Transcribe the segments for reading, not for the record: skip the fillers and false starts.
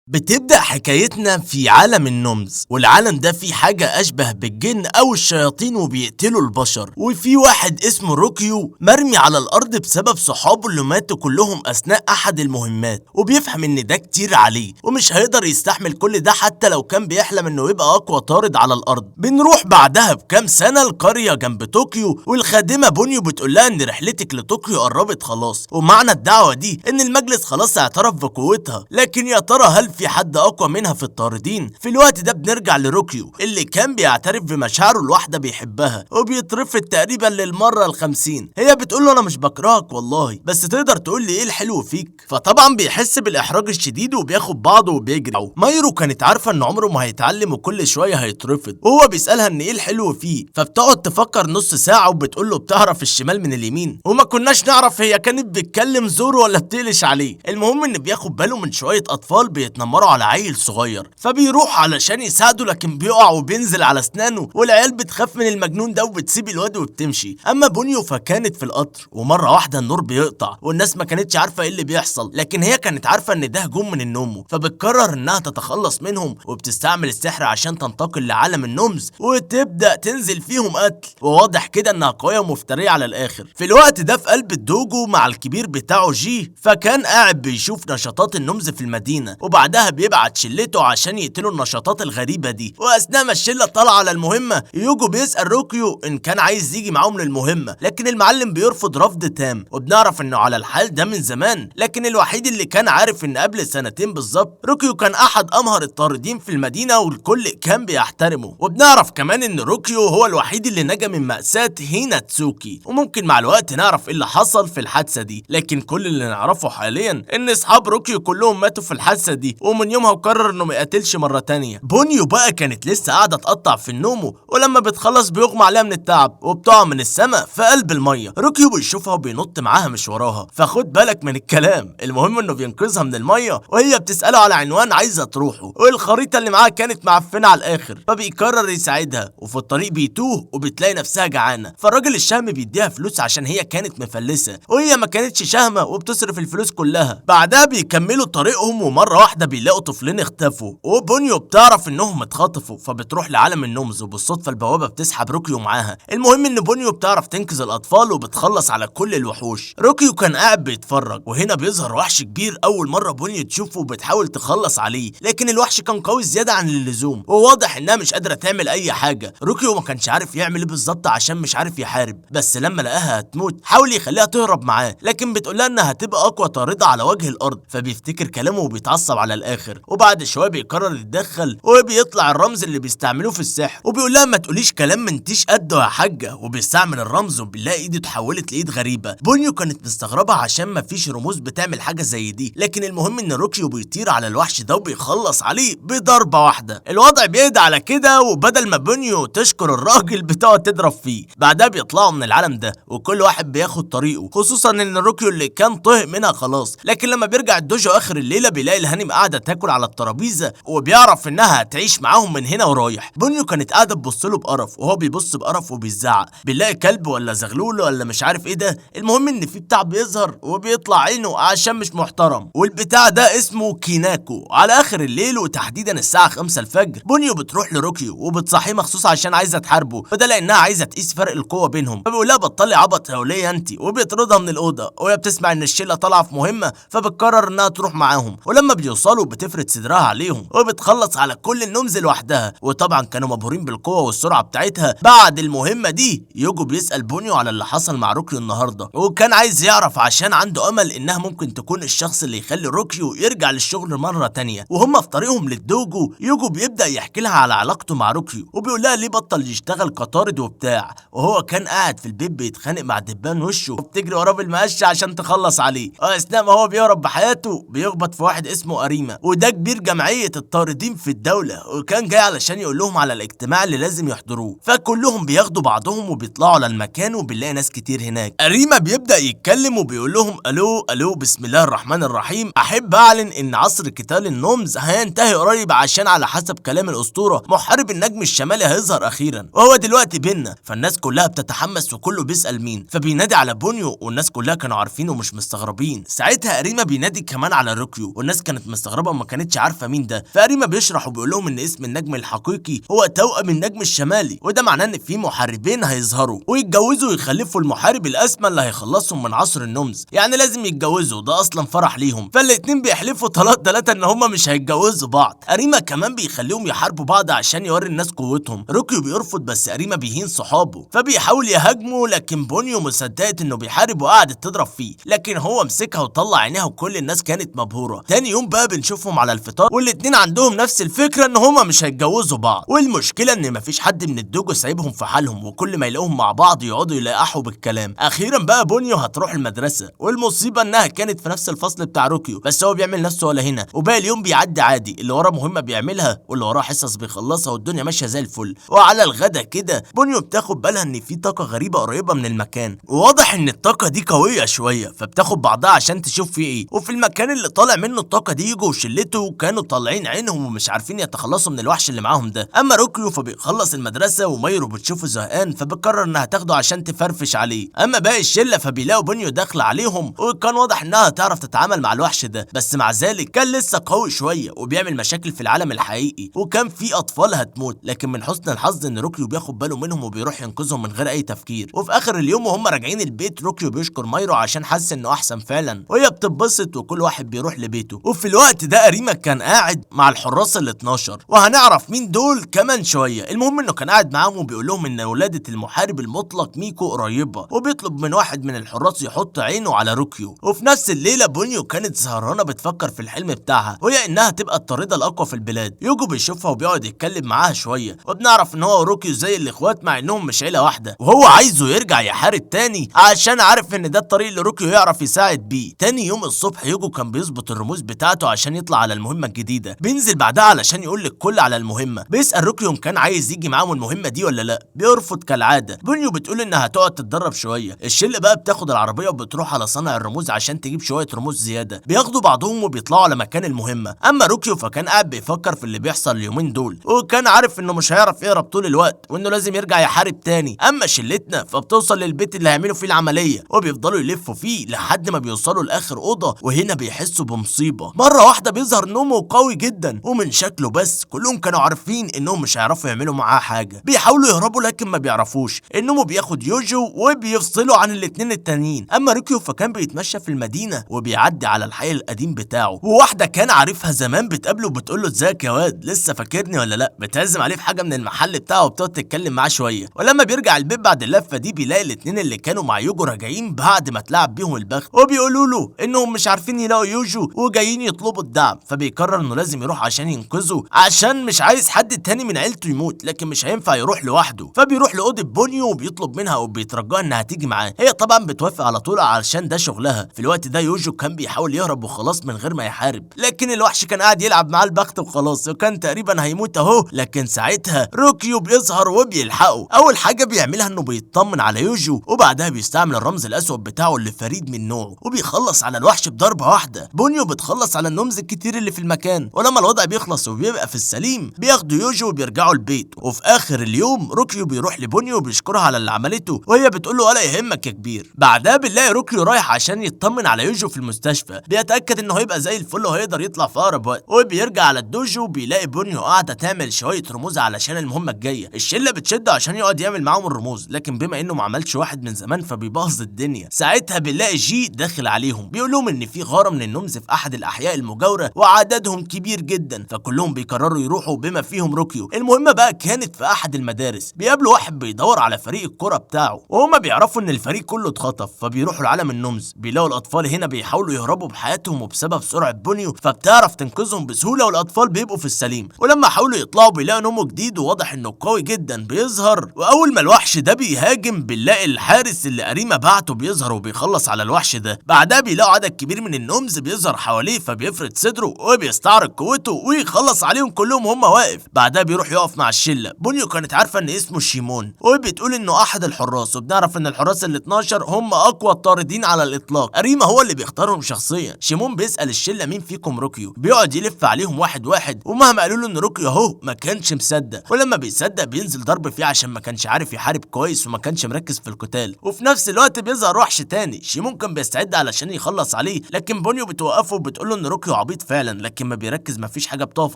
بتبدأ حكايتنا في عالم النمز، والعالم ده فيه حاجة أشبه بالجن أو الشياطين وبيقتلوا البشر. وفي واحد اسمه روكيو مرمي على الأرض بسبب صحابه اللي ماتوا كلهم أثناء أحد المهمات، وبيفهم إن ده كتير عليه ومش هيقدر يستحمل كل ده حتى لو كان بيحلم إنه يبقى أقوى طارد على الأرض. بنروح بعدها بكام سنة لقرية جنب طوكيو، والخادمة بونيو بتقول لها إن رحلتك لطوكيو قربت خلاص، ومعنى الدعوة دي إن المجلس خلاص اعترف بقوتها. لكن يا ترى هل في حد اقوى منها في الطاردين؟ في الوقت ده بنرجع لروكيو اللي كان بيعترف بمشاعره لواحدة بيحبها، وبيترفض تقريبا للمرة ال50. هي بتقول له انا مش بكرهك والله، بس تقدر تقول لي ايه الحلو فيك؟ فطبعا بيحس بالاحراج الشديد وبياخد بعضه وبيجري. مايرو كانت عارفة ان عمره ما هيتعلم وكل شوية هيترفض، وهو بيسألها ان ايه الحلو فيه، فبتقعد تفكر نص ساعة وبتقول له بتعرف الشمال من اليمين، وما كناش نعرف هي كانت بتكلم زورو ولا بتقلش عليه. المهم ان بياخد باله من شوية اطفال بيتنمروا على عيل صغير، فبيروح علشان يساعده لكن بيقع وبينزل على اسنانه، والعيال بتخاف من المجنون ده وبتسيب الواد وبتمشي. اما بونيو فكانت في القطر، ومره واحده النور بيقطع والناس ما كانتش عارفه ايه اللي بيحصل، لكن هي كانت عارفه ان ده هجوم من النوم، فبتقرر انها تتخلص منهم وبتستعمل السحر عشان تنتقل لعالم النومز وتبدا تنزل فيهم قتل. وواضح كده انها قويه ومفتريه على الاخر. في الوقت ده في قلب الدوجو مع الكبير بتاعه جي، فكان قاعد بيشوف نشاطات النومز في المدينه، وبعدها بيبعت شلته عشان يقتلوا النشاطات الغريبه دي. واثناء ما الشله طالعه على المهمه، يوجو بيسال روكيو ان كان عايز يجي معاهم للمهمه، لكن المعلم بيرفض رفض تام، وبنعرف انه على الحال ده من زمان. لكن الوحيد اللي كان عارف ان قبل سنتين بالظبط روكيو كان احد امهر الطاردين في المدينه والكل كان بيحترمه. وبنعرف كمان ان روكيو هو الوحيد اللي نجا من مأساة هيناتسوكي، وممكن مع الوقت نعرف ايه اللي حصل في الحادثه دي. لكن كل اللي نعرفه حاليا ان اصحاب روكيو كلهم ماتوا في الحادثه دي، ومن يومها قرر انه ما يقتلش مره تانية. بونيو بقى كانت لسه قاعده تقطع في النوم، ولما بتخلص بيغمى عليها من التعب وبتقع من السماء في قلب الميه. روكيو بيشوفها وبينط معاها مش وراها، فخد بالك من الكلام. المهم انه بينقذها من الميه وهي بتساله على عنوان عايزه تروحه، والخريطه اللي معاها كانت معفنه على الاخر، فبيقرر يساعدها. وفي الطريق بيتوه وبتلاقي نفسها جعانه، فالراجل الشهم بيديها فلوس عشان هي كانت مفلسه وهي ما كانتش شهمه وبتصرف الفلوس كلها. بعدها بيكملوا طريقهم، ومره واحده بيلاقوا طفلين اختفوا، وبونيو بتعرف انهم اتخطفوا، فبتروح لعالم النومز وبالصدفه البوابه بتسحب روكيو معاها. المهم ان بونيو بتعرف تنقذ الاطفال وبتخلص على كل الوحوش. روكيو كان قاعد بيتفرج، وهنا بيظهر وحش كبير اول مره بونيو تشوفه وبتحاول تخلص عليه، لكن الوحش كان قوي زياده عن اللزوم، وواضح انها مش قادره تعمل اي حاجه. روكيو ما كانش عارف يعمل ايه بالظبط عشان مش عارف يحارب، بس لما لقاها هتموت حاول يخليها تهرب معاه، لكن بتقولها انها هتبقى اقوى طارده على وجه الارض، فبيفتكر كلامه وبيتعصب على الاخر. وبعد شويه بيقرر يتدخل، وبيطلع الرمز اللي بيستعملوه في السحر، وبيقول لها ما تقوليش كلام من تيش قده يا حاجه، وبيستعمل الرمز وبنلاقي ايده اتحولت لايد غريبه. بونيو كانت مستغربه عشان ما فيش رموز بتعمل حاجه زي دي، لكن المهم ان روكيو بيطير على الوحش ده وبيخلص عليه بضربه واحده. الوضع بيهدى على كده، وبدل ما بونيو تشكر الراجل بتقعد تضرب فيه. بعدها بيطلعوا من العالم ده وكل واحد بياخد طريقه، خصوصا ان روكيو اللي كان طهق منها خلاص. لكن لما بيرجع الدوجو اخر الليله بيلاقي الهانم قاعده تاكل على الترابيزه، وبيعرف انها هتعيش معاهم من هنا ورايح. بونيو كانت قاعده تبص له بقرف، وهو بيبص بقرف وبيزعق. بيلاقي كلب ولا زغلول ولا مش عارف ايه ده. المهم ان في بتاع بيظهر وبيطلع عينه عشان مش محترم، والبتاع ده اسمه كيناكو. على اخر الليل وتحديدا الساعه 5 الفجر، بونيو بتروح لروكيو وبتصحيه مخصوص عشان عايزه تحاربه، وده لانها عايزه تقيس فرق القوه بينهم. فبيقول لها بطلي عبط يا وليه انت، وبيطردها من الاوضه. وهي بتسمع ان الشله طالعه في مهمه، فبتقرر انها تروح معاهم، ولما بيوصلوا بتفرد صدرها عليهم وبتخلص على كل النمز لوحدها. وطبعا كانوا مبهورين بالقوه والسرعه بتاعتها. بعد المهمه دي يوجو بيسال بونيو على اللي حصل مع روكيو النهارده، وكان عايز يعرف عشان عنده امل انها ممكن تكون الشخص اللي يخلي روكيو يرجع للشغل مره تانية. وهم في طريقهم للدوجو، يوجو بيبدا يحكي لها على علاقته مع روكيو، وبيقول لها ليه بطل يشتغل كطارد وبتاع، وهو كان قاعد في البيت بيتخانق مع دبان وشه وبتجري وراه بالمقشه عشان تخلص عليه. واثناء ما هو بيهرب بحياته بيخبط في واحد اسمه اريما، وده كبير جمعيه الطاردين في الدوله، وكان جاي علشان يقول لهم على الاجتماع اللي لازم يحضروه. فكلهم بياخدوا بعضهم وبيطلعوا على المكان، وبنلاقي ناس كتير هناك. اريما بيبدا يتكلم وبيقول لهم الو الو بسم الله الرحمن الرحيم، احب اعلن ان عصر قتال النومز هينتهي قريب، عشان على حسب كلام الاسطوره محارب النجم الشمالي هيظهر اخيرا، وهو دلوقتي بينا. فالناس كلها بتتحمس وكله بيسال مين، فبينادي على بونيو، والناس كلها كانوا عارفين ومش مستغربين. ساعتها اريما بينادي كمان على روكيو، والناس كانت مستغربه مستغربه وما كانتش عارفه مين ده. فاريما بيشرح وبيقول لهم ان اسم النجم الحقيقي هو توأم النجم الشمالي، وده معناه ان في محاربين هيظهروا ويتجوزوا ويخلفوا المحارب الاسمى اللي هيخلصهم من عصر النومز، يعني لازم يتجوزوا، ده اصلا فرح ليهم. فالاتنين بيحلفوا طلاق ثلاثه ان هما مش هيتجوزوا بعض. اريما كمان بيخليهم يحاربوا بعض عشان يوري الناس قوتهم. روكيو بيرفض بس اريما بيهين صحابه، فبيحاول يهاجمه، لكن بونيو مصدقت انه بيحارب وقعدت تضرب فيه، لكن هو مسكها وطلع عينيها وكل الناس كانت مبهوره. تاني يوم بقى بنشوفهم على الفطار والاتنين عندهم نفس الفكره ان هما مش هيتجوزوا بعض، والمشكله ان مفيش حد من الدوجو سايبهم في حالهم، وكل ما يلاقوهم مع بعض يقعدوا يلقحوا بالكلام. اخيرا بقى بونيو هتروح المدرسه، والمصيبه انها كانت في نفس الفصل بتاع روكيو، بس هو بيعمل نفسه ولا هنا، وباقي اليوم بيعدي عادي، اللي وراه مهمه بيعملها واللي وراه حصص بيخلصها، والدنيا ماشيه زي الفل. وعلى الغدا كده بونيو بتاخد بالها ان في طاقه غريبه قريبه من المكان، وواضح ان الطاقه دي قويه شويه، فبتاخد بعضها عشان تشوف فيه ايه. وفي المكان اللي طالع منه الطاقه دي يجوا وشلته كانوا طالعين عينهم ومش عارفين يتخلصوا من الوحش اللي معاهم ده. اما روكيو فبيخلص المدرسه ومايرو بتشوفه زهقان فبتقرر انها تاخده عشان تفرفش عليه. اما باقي الشله فبيلاقوا بونيو داخله عليهم، وكان واضح انها تعرف تتعامل مع الوحش ده، بس مع ذلك كان لسه قوي شويه وبيعمل مشاكل في العالم الحقيقي، وكان في اطفال هتموت، لكن من حسن الحظ ان روكيو بياخد باله منهم وبيروح ينقذهم من غير اي تفكير. وفي اخر اليوم وهم راجعين البيت روكيو بيشكر مايرو عشان حاسس انه احسن فعلا، وهي بتتبسط وكل واحد بيروح لبيته. وفي الوقت ده اريما كان قاعد مع الحراس ال 12، وهنعرف مين دول كمان شويه. المهم انه كان قاعد معاهم وبيقول لهم ان ولاده المحارب المطلق ميكو قريبه، وبيطلب من واحد من الحراس يحط عينه على روكيو. وفي نفس الليله بونيو كانت سهرانه بتفكر في الحلم بتاعها، وهي انها تبقى الطارده الاقوى في البلاد. يوجو بيشوفها وبيقعد يتكلم معاها شويه، وبنعرف ان هو وروكيو زي الاخوات مع انهم مش عيله واحده، وهو عايزه يرجع يحارب تاني عشان عارف ان ده الطريق اللي روكيو يعرف يساعد بيه. تاني يوم الصبح يوجو كان بيظبط الرموز بتاعته عشان يطلع على المهمه الجديده، بينزل بعدها علشان يقول للكل على المهمه. بيسال روكيو ان كان عايز يجي معاهم المهمه دي ولا لا، بيرفض كالعاده. بونيو بتقول انها هتقعد تتدرب شويه. الشله بقى بتاخد العربيه وبتروح على صانع الرموز عشان تجيب شويه رموز زياده، بياخدوا بعضهم وبيطلعوا على مكان المهمه. اما روكيو فكان قاعد بيفكر في اللي بيحصل اليومين دول، وكان عارف انه مش هيعرف يهرب طول الوقت وانه لازم يرجع يحارب تاني. اما شلتنا فبتوصل للبيت اللي هيعملوا فيه العمليه، وبيفضلوا يلفوا فيه لحد ما بيوصلوا لاخر اوضه، وهنا بيحسوا بمصيبه. مره واحده بيظهر نومه قوي جدا ومن شكله بس كلهم كانوا عارفين انهم مش هيعرفوا يعملوا معاه حاجه. بيحاولوا يهربوا لكن ما بيعرفوش. النوم بياخد يوجو وبيفصلوا عن الاتنين التانيين. اما روكيو فكان بيتمشى في المدينه وبيعدي على الحي القديم بتاعه، وواحده كان عارفها زمان بتقابله وبتقول له ازيك يا واد، لسه فاكرني ولا لا؟ بتعزم عليه في حاجه من المحل بتاعه وبتقعد تتكلم معاه شويه. ولما بيرجع البيت بعد اللفه دي بيلاقي الاتنين اللي كانوا مع يوجو راجعين بعد ما اتلعب بيهم البخت، وبيقولوا له انهم مش عارفين يلاقوا يوجو وجايين يطلبوا الدعم. فبيقرر انه لازم يروح عشان ينقذه، عشان مش عايز حد تاني من عيلته يموت، لكن مش هينفع يروح لوحده. فبيروح لاوضه بونيو وبيطلب منها وبيترجاها انها تيجي معاه. هي طبعا بتوافق على طول علشان ده شغلها. في الوقت ده يوجو كان بيحاول يهرب وخلاص من غير ما يحارب، لكن الوحش كان قاعد يلعب معاه البخت وخلاص، وكان تقريبا هيموت اهو. لكن ساعتها روكيو بيظهر وبيلحقه. اول حاجه بيعملها انه بيطمن على يوجو، وبعدها بيستعمل الرمز الاسود بتاعه اللي فريد من نوعه، وبيخلص على الوحش بضربه واحده. بونيو بتخلص على النمز الكتير اللي في المكان، ولما الوضع بيخلص وبيبقى في السليم بياخدوا يوجو وبيرجعوا البيت. وفي اخر اليوم روكيو بيروح لبونيو وبيشكرها على اللي عملته، وهي بتقول له ولا يهمك يا كبير. بعدها بنلاقي روكيو رايح عشان يطمن على يوجو في المستشفى، بيتاكد انه هيبقى زي الفل وهيقدر يطلع في اقرب وقت. وبيرجع على الدوجو بيلاقي بونيو قاعده تعمل شويه رموز علشان المهمه الجايه. الشله بتشده عشان يقعد يعمل معاهم الرموز، لكن بما انه ما عملش واحد من زمان فبيبوظ الدنيا. ساعتها بنلاقي جي داخل عليهم بيقول لهم ان في غاره من النمز في احد الاحياء المجاوره وعددهم كبير جدا، فكلهم بيقرروا يروحوا بما فيهم روكيو. المهمه بقى كانت في احد المدارس، بيقابلوا واحد بيدور على فريق الكره بتاعه، وهما بيعرفوا ان الفريق كله اتخطف، فبيروحوا لعالم النمز. بيلاقوا الاطفال هنا بيحاولوا يهربوا بحياتهم، وبسبب سرعه بونيو فبتعرف تنقذهم بسهوله والاطفال بيبقوا في السليم. ولما حاولوا يطلعوا بيلاقوا نومه جديد وواضح انه قوي جدا بيظهر. واول ما الوحش ده بيهاجم بنلاقي الحارس اللي اريما بعته بيظهر وبيخلص على الوحش ده. بعدها بيلاقوا عدد كبير من النمز بيظهر حواليه، فبيفرد صدره وبيستعرض قوته ويخلص عليهم كلهم وهم واقف. بعدها بيروح يقف مع الشله. بونيو كانت عارفه ان اسمه شيمون، وبتقول انه احد الحراس، وبنعرف ان الحراس ال 12 هم اقوى الطاردين على الاطلاق. اريما هو اللي بيختارهم شخصيا. شيمون بيسال الشله مين فيكم روكيو، بيقعد يلف عليهم واحد واحد، ومهما قالوا له ان روكيو اهو ما كانش مصدق. ولما بيصدق بينزل ضرب فيه عشان ما كانش عارف يحارب كويس وما كانش مركز في القتال. وفي نفس الوقت بيظهر وحش تاني. شيمون كان بيستعد علشان يخلص عليه، لكن بونيو بتوقفه وبتقول له ان روكيو عبيط فعلا، لكن ما بيركز مفيش حاجه بتقف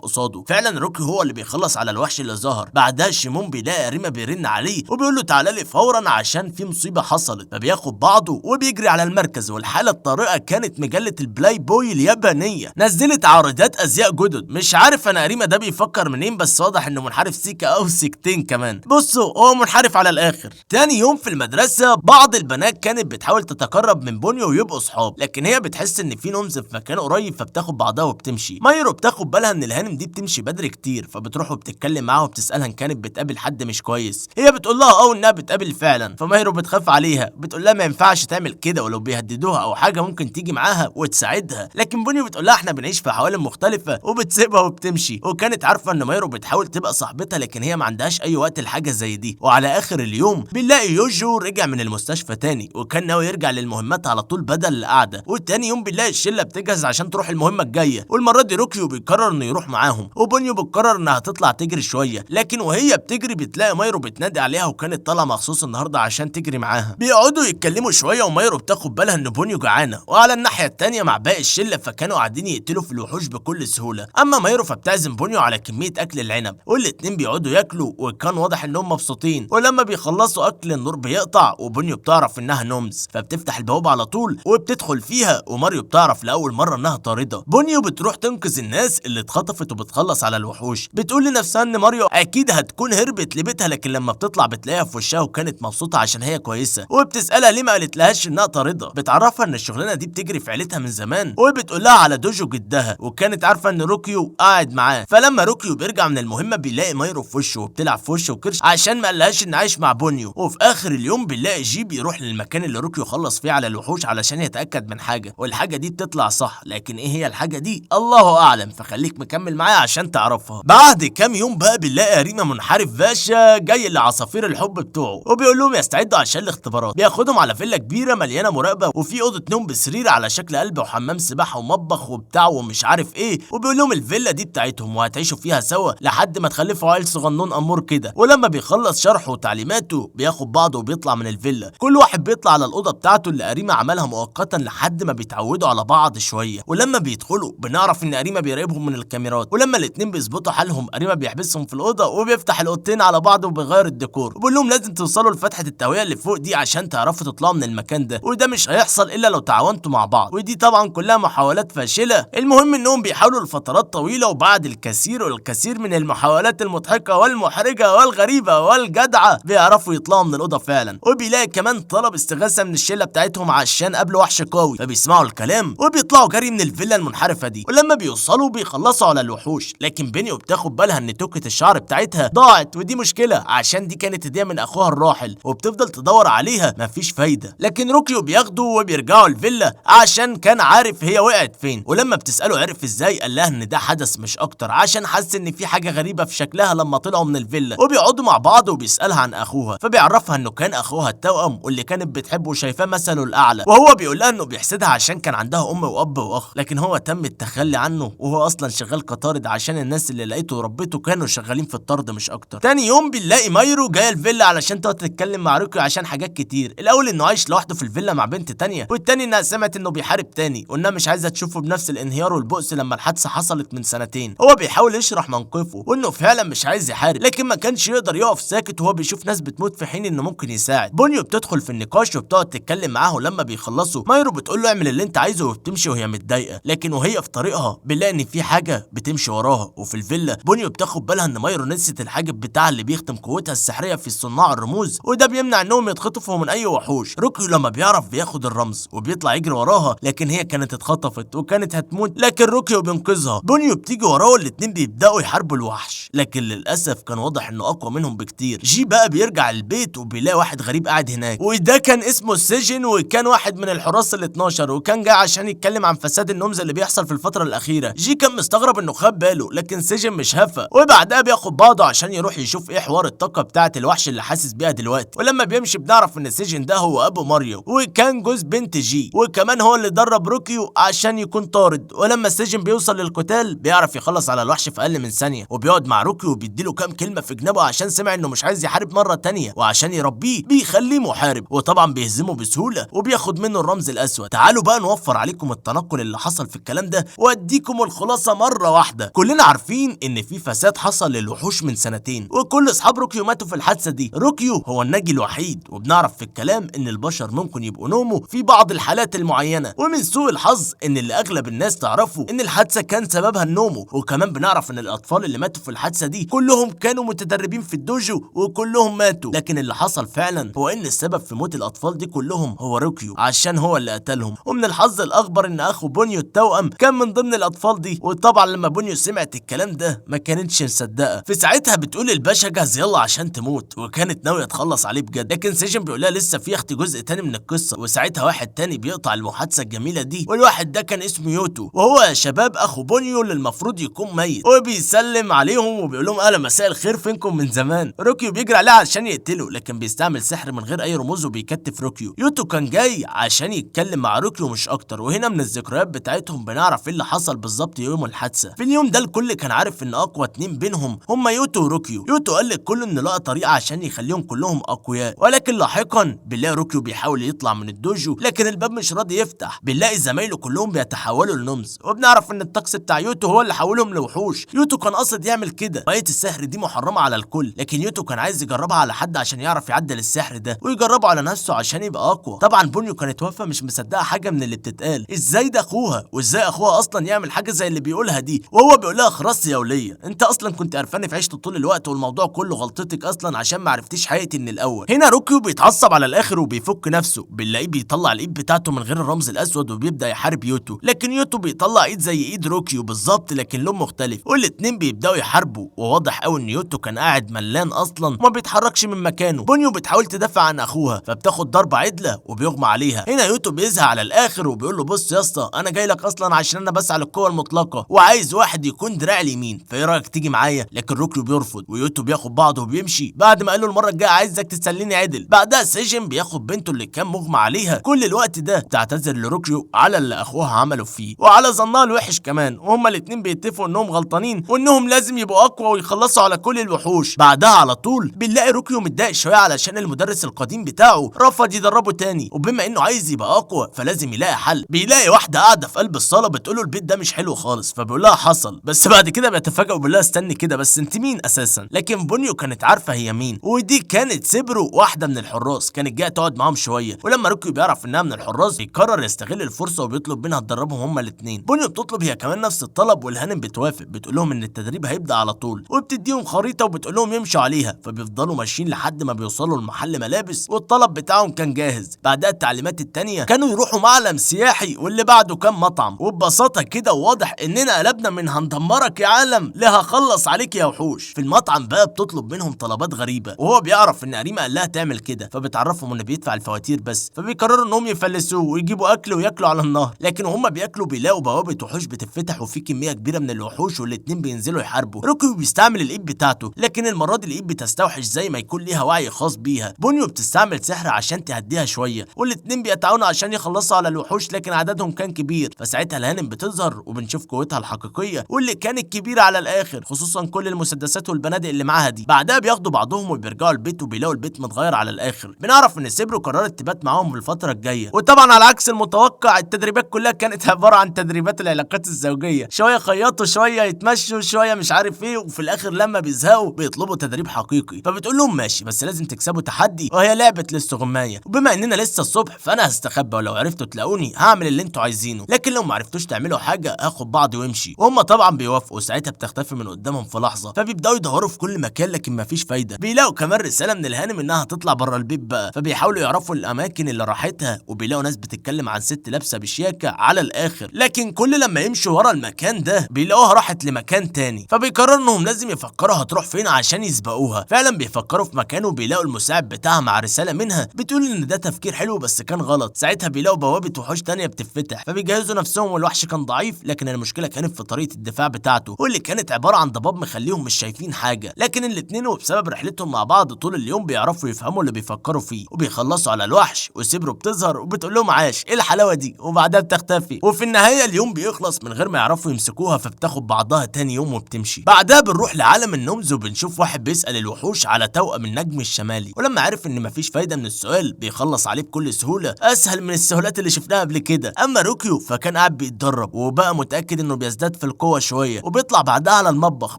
قصاده. فعلا روكي هو اللي بيخلص على الوحش اللي ظهر. بعدها شيمون بيلاقي اريما بيرن عليه وبيقول له تعالى لي فورا عشان في مصيبه حصلت. فبياخد بعضه وبيجري على المركز. والحاله الطارئه كانت مجله البلاي بوي اليابانيه نزلت عارضات ازياء جدد. مش عارف انا اريما ده بيفكر منين، بس واضح انه منحرف سيكا او سيكتين كمان. بصوا هو منحرف على الاخر. تاني يوم في المدرسه بعض البنات كانت بتحاول تتقرب من بونيو ويبقوا صحاب، لكن هي بتحس ان في نمز في مكان قريب فبتاخد بعضها وبتمشي. مايرو بتاخد بالها ان الهانم دي بتمشي بدري كتير، فبتروح وبتتكلم معاها وبتسالها ان كانت بتقابل حد مش كويس. هي بتقول لها انها بتقابل فعلا. فمايرو بتخاف عليها، بتقول لها ما ينفعش تعمل كده، ولو بيهددوها او حاجه ممكن تيجي معاها وتساعدها. لكن بونيو بتقول لها احنا بنعيش في حوالم مختلفه وبتسيبها وبتمشي. وكانت عارفه ان مايرو بتحاول تبقى صاحبتها، لكن هي ما عندهاش اي وقت لحاجه زي دي. وعلى اخر اليوم بنلاقي يوجو رجع من المستشفى تاني، وكان ناوي يرجع للمهمات على طول بدل القعده. وتاني يوم بنلاقي الشله بتجهز عشان تروح المهمه الجايه، والمره دي روكيو بيقرر انه يروح معاهم، وبونيو بتقرر انها تطلع تجري شويه. لكن وهي بتجري بتلاقي مايرو بتنادي عليها، وكانت طالعه مخصوص النهارده عشان تجري معاها. بيقعدوا يتكلموا شويه ومايرو بتاخد بالها ان بونيو جعانه. وعلى الناحيه التانيه مع باقي الشله فكانوا قاعدين يقتلوا في الوحوش بكل سهوله. اما مايرو فبتعزم بونيو على كميه اكل العنب، والاتنين بيقعدوا ياكلوا وكان واضح انهم مبسوطين. ولما بيخلصوا اكل النور بيقطع، وبونيو بتعرف انها نومز فبتفتح البوابه على طول وبتدخل فيها. وماريو بتعرف لاول مره انها طارده. بونيو بتروح تنقذ الناس اللي اتخطفت وبتخلص على الوحوش. بتقول لنفسها ان ماريو اكيد هتكون هربت لبيتها، لكن لما بتطلع بتلاقيها في وشها وكانت مبسوطه عشان هي كويسه. وبتسالها ليه ما قالت لهاش انها طارده. بتعرفها ان الشغلانه دي بتجري في عيلتها من زمان، وبتقول لها على دوجو جدها، وكانت عارفه ان روكيو قاعد معاه. فلما روكيو بيرجع من المهمه بيلاقي مايرو في وشه وبتلعب في وشه وكرش عشان ما قالهاش ان عايش مع بونيو. وفي اخر اليوم بنلاقي جي بيروح للمكان اللي روكيو خلص فيه على الوحوش علشان يتاكد من حاجه، والحاجه دي بتطلع صح، لكن ايه هي الحاجه دي الله اعلم. فخليك مكمل معايا عشان تعرفها. بعد كام يوم بقى بنلاقي ريما منحرف باشا جاي لعصافير الحب بتوعه، وبيقول لهم يستعدوا عشان الاختبارات. بياخدهم على فيلا كبيره مليانه مراقبه، وفي اوضه نوم بسرير على شكل قلب وحمام سباحه ومطبخ وبتاع ومش عارف ايه. وبيقول لهم الفيلا دي بتاعتهم وهتعيشوا فيها سوا لحد ما تخلفوا عيل صغنون امور كده. ولما بيخلص شرحه وتعليماته بياخد بعضه وبيطلع من الفيلا. كل واحد بيطلع على الاوضه بتاعته اللي اريما عملها مؤقتا لحد ما بيتعودوا على بعض شويه. ولما بيدخلوا بنعرف ان اريما بيراقبهم من الكاميرات. ولما الاتنين بيظبطوا حالهم اريما بيحبسهم في الاوضه وبيفتح الاوضتين على بعض وبيغير الديكور، وبيقول لهم لازم توصلوا لفتحه التهويه اللي فوق دي عشان تعرفوا تطلعوا من المكان ده، وده مش هيحصل الا لو تعاونتوا مع بعض. ودي طبعا كلها محاولات فاشله. المهم انهم بيحاولوا لفترات طويله، وبعد الكثير والكثير من المحاولات المضحكه والمحرجه والغريبه والجدعه بيعرفوا يطلعوا من الاوضه فعلا. وبيلاقي كمان طلب استغاثه من الشله بتاعتهم عشان قابلوا وحش قوي، فبيسمعوا الكلام وبيطلعوا جري من الفيلا المنحرفه دي. ولما بيوصلوا بيخلصوا على الوحوش، لكن بينيو بتاخد بالها ان توكه الشعر بتاعتها ضاعت، ودي مشكله عشان دي كانت هديه من اخوها الراحل، وبتفضل تدور عليها مفيش فايده. لكن روكيو بياخده وبيرجعوا الفيلا عشان كان عارف هي وقعت فين. ولما بتساله عرف ازاي، قال لها ان ده حدث مش اكتر، عشان حس ان في حاجه غريبه في شكلها لما طلعوا من الفيلا. وبيقعدوا مع بعض وبيسالها عن اخوها، فبيعرفها انه كان اخوها التوأم واللي كانت بتحبه وشايفاه مثله الاعلى. وهو بيقول لها انه بيحسدها عشان كان عندها ام واب واخ، لكن هو تم التخلي عنه وهو اصلا شغال كطارد عشان الناس اللي لقيته وربيته كانوا شغالين في الطرد مش اكتر. تاني يوم بنلاقي مايرو جايه الفيلا علشان تقعد تتكلم مع روكيو عشان حاجات كتير. الاول انه عايش لوحده في الفيلا مع بنت تانية، والتاني انها سمعت انه بيحارب تاني وانها مش عايزه تشوفه بنفس الانهيار والبؤس لما الحادثه حصلت من سنتين. هو بيحاول يشرح موقفه وانه فعلا مش عايز يحارب، لكن ما كانش يقدر يقف ساكت وهو بيشوف ناس بتموت في حين انه ممكن يساعد. بونيو بتدخل في النقاش وبتقعد تتكلم معاه، ولما بيخلصوا مايرو بتقول له اعمل اللي انت عايزه وبتمشي وهي متضايقه. لكن وهي في طريقها بنلاقي ان في حاجه بتمشي وراها. وفي الفيلا بونيو بتاخد بالها ان مايرو نسيت الحاجب بتاعها اللي بيختم قوتها السحريه في صناع الرموز، وده بيمنع انهم يتخطفوا من اي وحوش. روكيو لما بيعرف بياخد الرمز وبيطلع يجري وراها، لكن هي كانت اتخطفت وكانت هتموت، لكن روكيو بينقذها. بونيو بتيجي وراه والاتنين بيبداوا يحاربوا الوحش، لكن للاسف كان واضح انه اقوى منهم بكتير. جي بقى بيرجع البيت وبيلاقي واحد غريب قاعد هناك، وده كان اسمه سيجن، وكان واحد من الحراس ال12، وكان جاي عشان يتكلم عن فساد النمز اللي بيحصل في الفتره الاخيره. جي كان مستغرب انه خد باله، لكن سيجن مش هفا. وبعدها بياخد بعضه عشان يروح يشوف ايه حوار الطاقه بتاعه الوحش اللي حاسس بيها دلوقتي. ولما بيمشي بنعرف ان سيجن ده هو ابو ماريو، وكان جوز بنت جي، وكمان هو اللي درب روكيو عشان يكون طارد. ولما سيجن بيوصل للقتال بيعرف يخلص على الوحش في اقل من ثانيه، وبيقعد مع روكيو وبيديله كام كلمه في جنابه عشان سمع انه مش عايز يحارب مره تانيه، وعشان يربيه بيخليه محارب، وطبعا بيهزمه بسهوله وبياخد منه الرمز الاسود. تعالوا بقى نوفر عليكم التنقل اللي حصل في الكلام الكلام ده واديكم الخلاصه مره واحده. كلنا عارفين ان في فساد حصل للوحوش من سنتين، وكل اصحاب روكيو ماتوا في الحادثه دي. روكيو هو الناجي الوحيد، وبنعرف في الكلام ان البشر ممكن يبقوا نومه في بعض الحالات المعينه، ومن سوء الحظ ان اللي اغلب الناس تعرفه ان الحادثه كان سببها النومو. وكمان بنعرف ان الاطفال اللي ماتوا في الحادثه دي كلهم كانوا متدربين في الدوجو وكلهم ماتوا، لكن اللي حصل فعلا هو ان السبب في موت الاطفال دي كلهم هو روكيو، عشان هو اللي قتلهم. ومن الحظ الاخبر ان اخو بونيو التوأم كان من ضمن الاطفال دي. وطبعا لما بونيو سمعت الكلام ده ما كانتش مصدقه. في ساعتها بتقول الباشا جهز يلا عشان تموت، وكانت ناويه تخلص عليه بجد. لكن سيجن بيقول لها لسه في اختي جزء تاني من القصه. وساعتها واحد تاني بيقطع المحادثه الجميله دي، والواحد ده كان اسمه يوتو، وهو يا شباب اخو بونيو اللي المفروض يكون ميت، وبيسلم عليهم وبيقول لهم اهلا مساء الخير فينكم من زمان. روكيو بيجري عليه عشان يقتله، لكن بيستعمل سحر من غير اي رموز وبيكتف روكيو. يوتو كان جاي عشان يتكلم مع روكيو مش اكتر. وهنا من الذكريات بتاعتهم بنعرف ايه اللي حصل بالظبط يوم الحادثه. في اليوم ده الكل كان عارف ان اقوى اتنين بينهم هما يوتو وروكيو. يوتو قال للكل ان لقى طريقه عشان يخليهم كلهم اقوياء، ولكن لاحقا بنلاقي روكيو بيحاول يطلع من الدوجو لكن الباب مش راضي يفتح. بنلاقي زمايله كلهم بيتحولوا لنمز، وبنعرف ان الطقس بتاع يوتو هو اللي حولهم لوحوش. يوتو كان قاصد يعمل كده. بقيه السحر دي محرمه على الكل، لكن يوتو كان عايز يجربها على حد عشان يعرف يعدل السحر ده ويجربه على نفسه عشان يبقى اقوى. طبعا بونيو كانت واقفه مش مصدقه حاجه من اللي بتتقال. ازاي ده اخوها؟ وازاي اخوها اصلا يعمل حاجه زي اللي بيقولها دي؟ وهو بيقول لها خلاص يا وليه، انت اصلا كنت قرفاني في عيشته طول الوقت، والموضوع كله غلطتك اصلا عشان ما عرفتيش حقيقتي من الاول. هنا روكيو بيتعصب على الاخر وبيفك نفسه. بنلاقيه بيطلع الايد بتاعته من غير الرمز الاسود وبيبدا يحارب يوتو، لكن يوتو بيطلع ايد زي ايد روكيو بالظبط لكن لون مختلف، والاتنين بيبداوا يحاربوا. وواضح قوي ان يوتو كان قاعد ملان اصلا وما بيتحركش من مكانه. بونيو بتحاول تدافع عن اخوها فبتاخد ضربه عدله وبيغمى عليها. هنا يوتو بيزهق على الاخر وبيقول له بص يا اسطى، انا جاي لك اصلا عشان انا بسعى للقوه المطلقه وعايز واحد يكون دراع اليمين، فايه رايك تيجي معايا؟ لكن روكيو بيرفض، ويوتو بياخد بعضه وبيمشي بعد ما قال له المره الجايه عايزك تسليني عدل. بعدها سيجن بياخد بنته اللي كان مغمى عليها كل الوقت ده تعتذر لروكيو على اللي اخوها عمله فيه وعلى ظنها الوحش كمان، وهما الاتنين بيتفقوا انهم غلطانين وانهم لازم يبقوا اقوى ويخلصوا على كل الوحوش. بعدها على طول بنلاقي روكيو متضايق شويه علشان المدرس القديم بتاعه رفض يدربه تاني، وبما انه عايز يبقى اقوى فلازم يلاقي حل. بيلاقي واحده قاعده في قلب الصاله بتقول له البيت ده مش حلو خالص، فبيقول لها حصل. بس بعد كده بيتفاجئ وبيقول لها استني كده بس، انت مين اساسا؟ لكن بونيو كانت عارفه هي مين، ودي كانت سيبرو واحده من الحراس كانت جايه تقعد معاهم شويه. ولما روكيو بيعرف انها من الحراس بيقرر يستغل الفرصه وبيطلب منها تدربهم هما الاثنين. بونيو بتطلب هي كمان نفس الطلب والهانم بتوافق، بتقول لهم ان التدريب هيبدا على طول، وبتديهم خريطه وبتقول لهم يمشوا عليها. فبيفضلوا ماشيين لحد ما بيوصلوا لمحل ملابس والطلب بتاعهم كان جاهز. بعدها التعليمات التانيه كانوا يروحوا معلم سياحي، واللي بعده كان مطعم. وببساطه كده واضح اننا قلبنا من هندمرك يا عالم لهخلص عليك يا وحوش. في المطعم بقى بتطلب منهم طلبات غريبه، وهو بيعرف ان اريما قال لها تعمل كده، فبتعرفهم انه بيدفع الفواتير بس. فبيقرروا انهم يفلسوه ويجيبوا اكل وياكلوا على النهر. لكن وهم بياكلوا بيلاقوا بوابه وحوش بتتفتح وفي كميه كبيره من الوحوش، والاتنين بينزلوا يحاربوا. روكيو بيستعمل الايد بتاعته، لكن المره دي الايد بتستوحش زي ما يكون ليها وعي خاص بيها. بونيو بتستعمل سحر عشان تهديها شويه، والاتنين بيتعاونوا عشان يخلصوا على الوحوش، لكن عددهم كان كبير. فساعتها الهانم بتظهر وبنشوف قوتها الحقيقيه واللي كانت كبيره على الاخر، خصوصا كل المسدسات والبنادق اللي معاها دي. بعدها بياخدوا بعضهم وبيرجعوا البيت وبيلاقوا البيت متغير على الاخر. بنعرف ان سيبرو قررت تبات معاهم في الفتره الجايه، وطبعا على عكس المتوقع التدريبات كلها كانت عباره عن تدريبات العلاقات الزوجيه، شويه يخيطوا شويه يتمشوا شويه مش عارف ايه، وفي الاخر لما بيزهقوا بيطلبوا تدريب حقيقي. فبتقول لهم ماشي بس لازم تكسبوا تحدي، وهي لعبه الاستغمايه. وبما اننا لسه الصبح فانا هستخبى، ولو عرفتوا تلاقوني هعمل اللي انتوا عايزينه، لكن لو ما عرفتوش تعملوا حاجه هاخد بعضي وامشي. وهم طبعا بيوافقوا. ساعتها بتختفي من قدامهم في لحظه، فبيبداوا يدوروا في كل مكان لكن مفيش فايده. بيلاقوا كمان رساله من الهانم انها هتطلع بره البيت بقى، فبيحاولوا يعرفوا الاماكن اللي راحتها، وبيلاقوا ناس بتتكلم عن ست لابسه بشياكه على الاخر. لكن كل لما يمشوا ورا المكان ده بيلاقوها راحت لمكان تاني، فبيقرروا انهم لازم يفكروا هتروح فين عشان يسبقوها. فعلا بيفكروا في مكان وبيلاقوا المساعد بتاعها مع رساله منها بتقول ان ده تفكير حلو بس كان غلط. ساعتها بيلاقوا بوابه وحوش تانيه بتتفتح، فبيجهزوا نفسهم. والوحش كان ضعيف، لكن المشكله كانت في طريقه الدفاع بتاعته، واللي كانت عباره عن ضباب مخليهم مش شايفين حاجه. لكن الاتنين وبسبب رحلتهم مع بعض طول اليوم بيعرفوا يفهموا اللي بيفكروا فيه، وبيخلصوا على الوحش. وسيبرو بتظهر وبتقول لهم عاش ايه الحلاوه دي، وبعدها بتختفي. وفي النهايه اليوم بيخلص من غير ما يعرفوا يمسكوها، فبتاخد بعضها تاني يوم وبتمشي. بعدها بنروح لعالم النمز وبنشوف واحد بيسال الوحوش على توأم النجم الشمالي، ولما عرف ان مفيش فايده من السؤال بيخلص عليه بكل سهوله، اسهل من السهولات اللي شفناها قبل كده. اما روكيو فكان قاعد بيتدرب وبقى متاكد انه بيزداد في القوه شويه، وبيطلع بعدها على المطبخ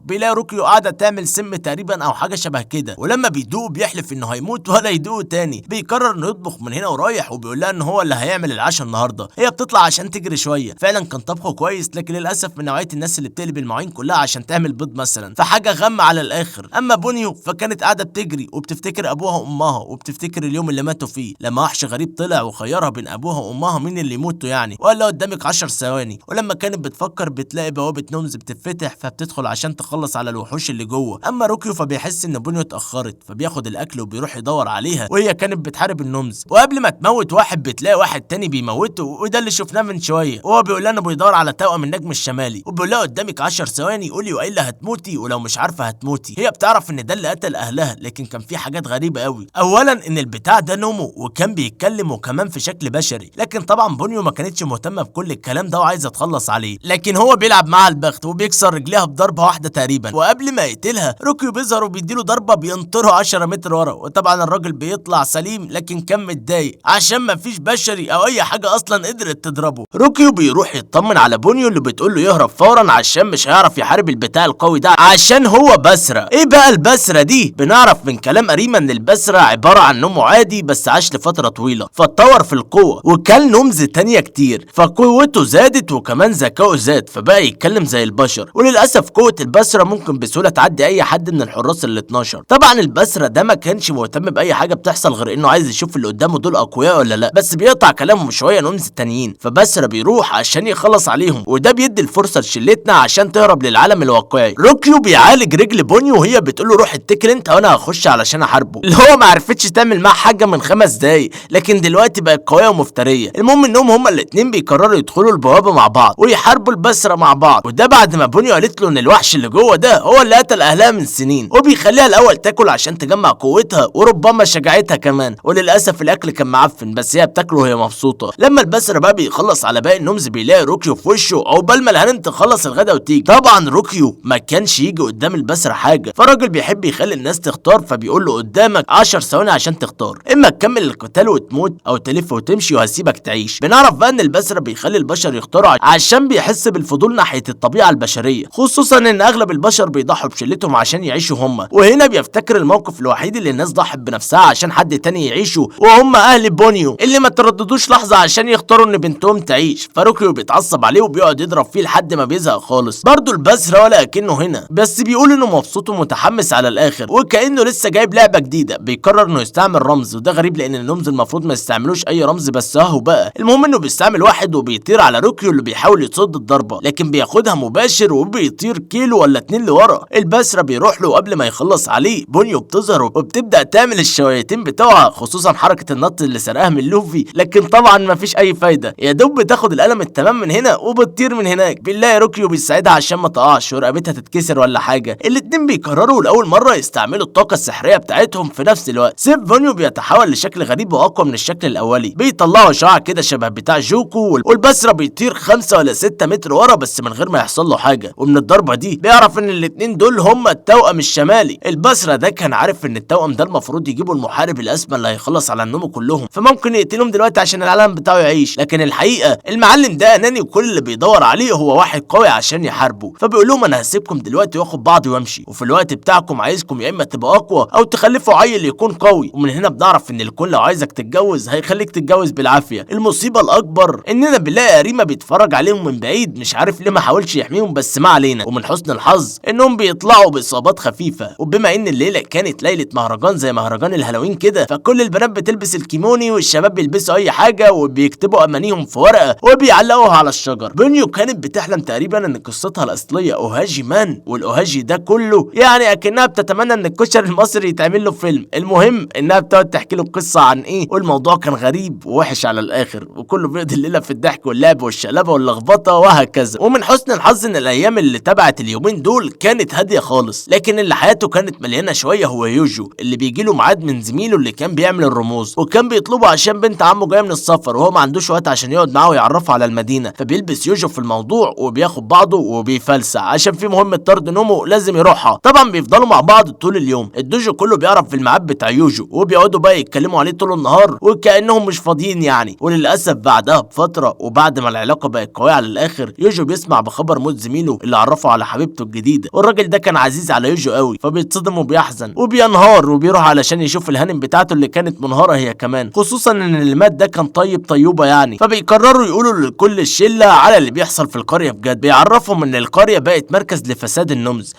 بيلاقي روكيو قاعده تعمل سم تقريبا او حاجه شبه كده، ولما بيدوق بيحلف انه هيموت ولا يدوق تاني. بيقرر انه يطبخ من هنا ورايح، وبيقول لها ان هو اللي هيعمل العشاء النهارده. هي بتطلع عشان تجري شويه، فعلا كان طبخه كويس، لكن للاسف من نوعيه الناس اللي بتقلب المواعين كلها عشان تعمل بيض مثلا، فحاجه غم على الاخر. اما بونيو فكانت قاعده بتجري وبتفتكر ابوها وامها، وبتفتكر اليوم اللي ماتوا فيه لما وحش غريب طلع وخيرها بين ابوها وامها مين اللي يموتوا يعني، وقال لها قدامك 10 ثواني. ولما كانت بتفكر بتلاقي بوابه نومز بتتفتح، فبتدخل عشان تخلص على الوحوش اللي جوه. اما روكيو فبيحس ان بونيو اتاخرت، فبياخد الاكل وبيروح يدور عليها، وهي كانت بتحارب النومز. وقبل ما تموت واحد بتلاقي واحد تاني بيموته، وده اللي شفناه من شويه، وهو بيقول لها انه بيدور على توأم النجم الشمالي، وبيقول لها قدامك 10 ثواني قولي والا هتموتي، ولو مش عارفه هتموتي. هي بتعرف ان ده اللي قتل اهلها، لكن كان في حاجات غريبه قوي. اولا ان البتاع ده نومو وكان بيتكلم وكمان في شكل بشري، لكن طبعا بونيو ما كانتش مهتمه بكل الكلام ده وعايزه تخلص عليه، لكن هو بيلعب معاها البخت وبيكسر رجليها بضربه واحده تقريبا. وقبل ما يقتلها روكيو بيظهر وبيديله ضربه بينطره 10 متر ورا، وطبعا الراجل بيطلع سليم، لكن كان متضايق عشان ما فيش بشري او اي حاجه اصلا قدرت تضربه. روكيو بيروح يطمن على بونيو اللي بتقول له يهرب فورا عشان مش هيعرف يحارب البتاع القوي ده عشان هو بسرة. ايه بقى البسرة دي؟ بنعرف من كلام اريما ان البسرة عبارة عن نومو عادي بس عاش لفترة طويلة، فاتطور في القوة وكان نومز تانية كتير، فقوته زادت وكمان ذكائه زاد، فبقى يتكلم زي البشر. وللاسف قوة البسرة ممكن بسهولة تعدي اي حد من الحراس ال 12. طبعا البسرة ده ما كانش مهتم باي حاجة بتحصل غير انه عايز يشوف اللي قدامه دول اقوياء ولا لا، بس بيقطع كلامهم شوية نومز التانيين، فبسرة بيروح عشان يخلص عليهم، وده بيدي الفرصة لشلتنا عشان تهرب للعالم الواقعي. روكيو بيعالج رجل بونيو وهي بتقول له روح اتكل انت وانا هخش علشان احاربه، اللي هو ما عرفتش تعمل معاه حاجه من 5 دقايق، لكن دلوقتي بقت قويه ومفتريه. المهم انهم هما الاتنين بيقرروا يدخلوا البوابه مع بعض ويحاربوا البسره مع بعض، وده بعد ما بونيو قالت له ان الوحش اللي جوه ده هو اللي قتل اهلها من سنين، وبيخليها الاول تاكل عشان تجمع قوتها وربما شجاعتها كمان. وللاسف الاكل كان معفن، بس هي بتاكله وهي مبسوطه. لما البسره بقى بيخلص على باقي النومز بيلاقي روكيو في وشه، عقبال ما الهانم تخلص الغدا وتيجي. طبعا روكيو ما كانش يجي قدام البسرة حاجه، فالراجل بيحب يخلي الناس تختار، فبيقول له قدامك 10 ثواني عشان تختار، اما تكمل القتال وتموت او تلف وتمشي وهسيبك تعيش. بنعرف بقى ان البسرة بيخلي البشر يختاروا عشان بيحس بالفضول ناحيه الطبيعه البشريه، خصوصا ان اغلب البشر بيضحوا بشلتهم عشان يعيشوا هم. وهنا بيفتكر الموقف الوحيد اللي الناس ضحت بنفسها عشان حد تاني يعيشوا، وهم اهل بونيو اللي ما ترددوش لحظه عشان يختاروا ان بنتهم تعيش. فروكيو بيتعصب عليه وبيقعد يضرب فيه لحد ما بيزهق خالص. برضه البسرة ولا كأنه هنا، بس بيقول انه مبسوط ومتحمس على الاخر وكأنه لسه جايب لعبه جديده. بيقرر انه يستعمل رمز، وده غريب لان النومز المفروض ما يستعملوش اي رمز، بس اهو بقى. المهم انه بيستعمل واحد وبيطير على روكيو اللي بيحاول يصد الضربه، لكن بياخدها مباشر وبيطير كيلو ولا 2 لورا. البسرة بيروح له قبل ما يخلص عليه. بونيو بتظهر وبتبدا تعمل الشويتين بتوعها، خصوصا حركه النط اللي سرقها من لوفي، لكن طبعا ما فيش اي فايده، يا دوب بتاخد القلم التمام من هنا وبتطير من هناك. بنلاقي روكيو بيساعدها عشان ما تقعش ورقبتها تتكسر ولا حاجه. الاتنين بيقرروا لاول مره يستعملوا الطاقه السحريه بتاعتهم في نفس الوقت. سيف بونيو بيتحول لشكل غريب واقوى من الشكل الاولي، بيطلعوا شعاع كده شبه بتاع جوكو، والبسرة بيطير 5 ولا 6 متر ورا بس من غير ما يحصل له حاجه. ومن الضربه دي بيعرف ان الاتنين دول هما التوأم الشمالي. البسرة ده كان عارف ان التوأم ده المفروض يجيبوا المحارب الاسمى اللي هيخلص على النوم كلهم، فممكن يقتلهم دلوقتي عشان العالم بتاعه يعيش. لكن الحقيقه المعلم ده اناني، وكل اللي بيدور عليه هو واحد قوي عشان يحاربه. فبيقول لهم انا هسيبكم دلوقتي واخد بعضي وامشي، وفي الوقت بتاعكم عايزكم يا اما تبقى اقوى او تخلفوا عيل يكون قوي. ومن هنا بنعرف ان الكون لو عايزك تتجوز هيخليك تتجوز بالعافيه. المصيبه الاكبر اننا بنلاقي اريما بيتفرج عليهم من بعيد، مش عارف ليه ما حاولش يحميهم، بس ما علينا. ومن حسن الحظ انهم بيطلعوا باصابات خفيفه، وبما ان الليله كانت ليله مهرجان زي مهرجان الهالوين كده، فكل البنات بتلبس الكيموني والشباب بيلبسوا اي حاجه وبيكتبوا امانيهم في ورقه وبيعلقوها على الشجر. بونيو كانت بتحلم تقريبا ان قصتها الاصليه اوهاجي مان، والاوهاجي ده كله يعني اكنها بتتمنى ان الكشري المصري يتعمل له فيلم. المهم انها بتقعد تحكي له القصه عن ايه، والموضوع كان غريب ووحش على الاخر، وكله بيقضي الليله في الضحك واللعب والشقلبه واللخبطه وهكذا. ومن حسن الحظ ان الايام اللي تبعت اليومين دول كانت هاديه خالص، لكن اللي حياته كانت مليانه شويه هو يوجو اللي بيجي له ميعاد من زميله اللي كان بيعمل الرموز، وكان بيطلبه عشان بنت عمه جايه من السفر وهو ما عندوش وقت عشان يقعد معاه ويعرفه على المدينه. فبيلبس يوجو في الموضوع وبياخد بعضه وبيفلسع عشان في مهمه طرد نومو لازم يروحها. طبعا بيفضلوا مع بعض طول اليوم. الدوجو كله بيعرف في الميعاد بتاع يوجو، وبيقعدوا بقى يتكلموا عليه طول النهار وكانهم مش فاضيين يعني. وللاسف بعدها بفتره وبعد ما العلاقه بقت قويه على الاخر، يوجو بيسمع بخبر موت زميله اللي عرفه على حبيبته الجديده، والراجل ده كان عزيز على يوجو قوي، فبيتصدم وبيحزن وبينهار وبيروح علشان يشوف الهانم بتاعته اللي كانت منهاره هي كمان، خصوصا ان اللي مات ده كان طيب طيوبه يعني. فبيقرروا يقولوا لكل الشله على اللي بيحصل في القريه بجد، بيعرفهم ان القريه بقت مركز لفساد النمز،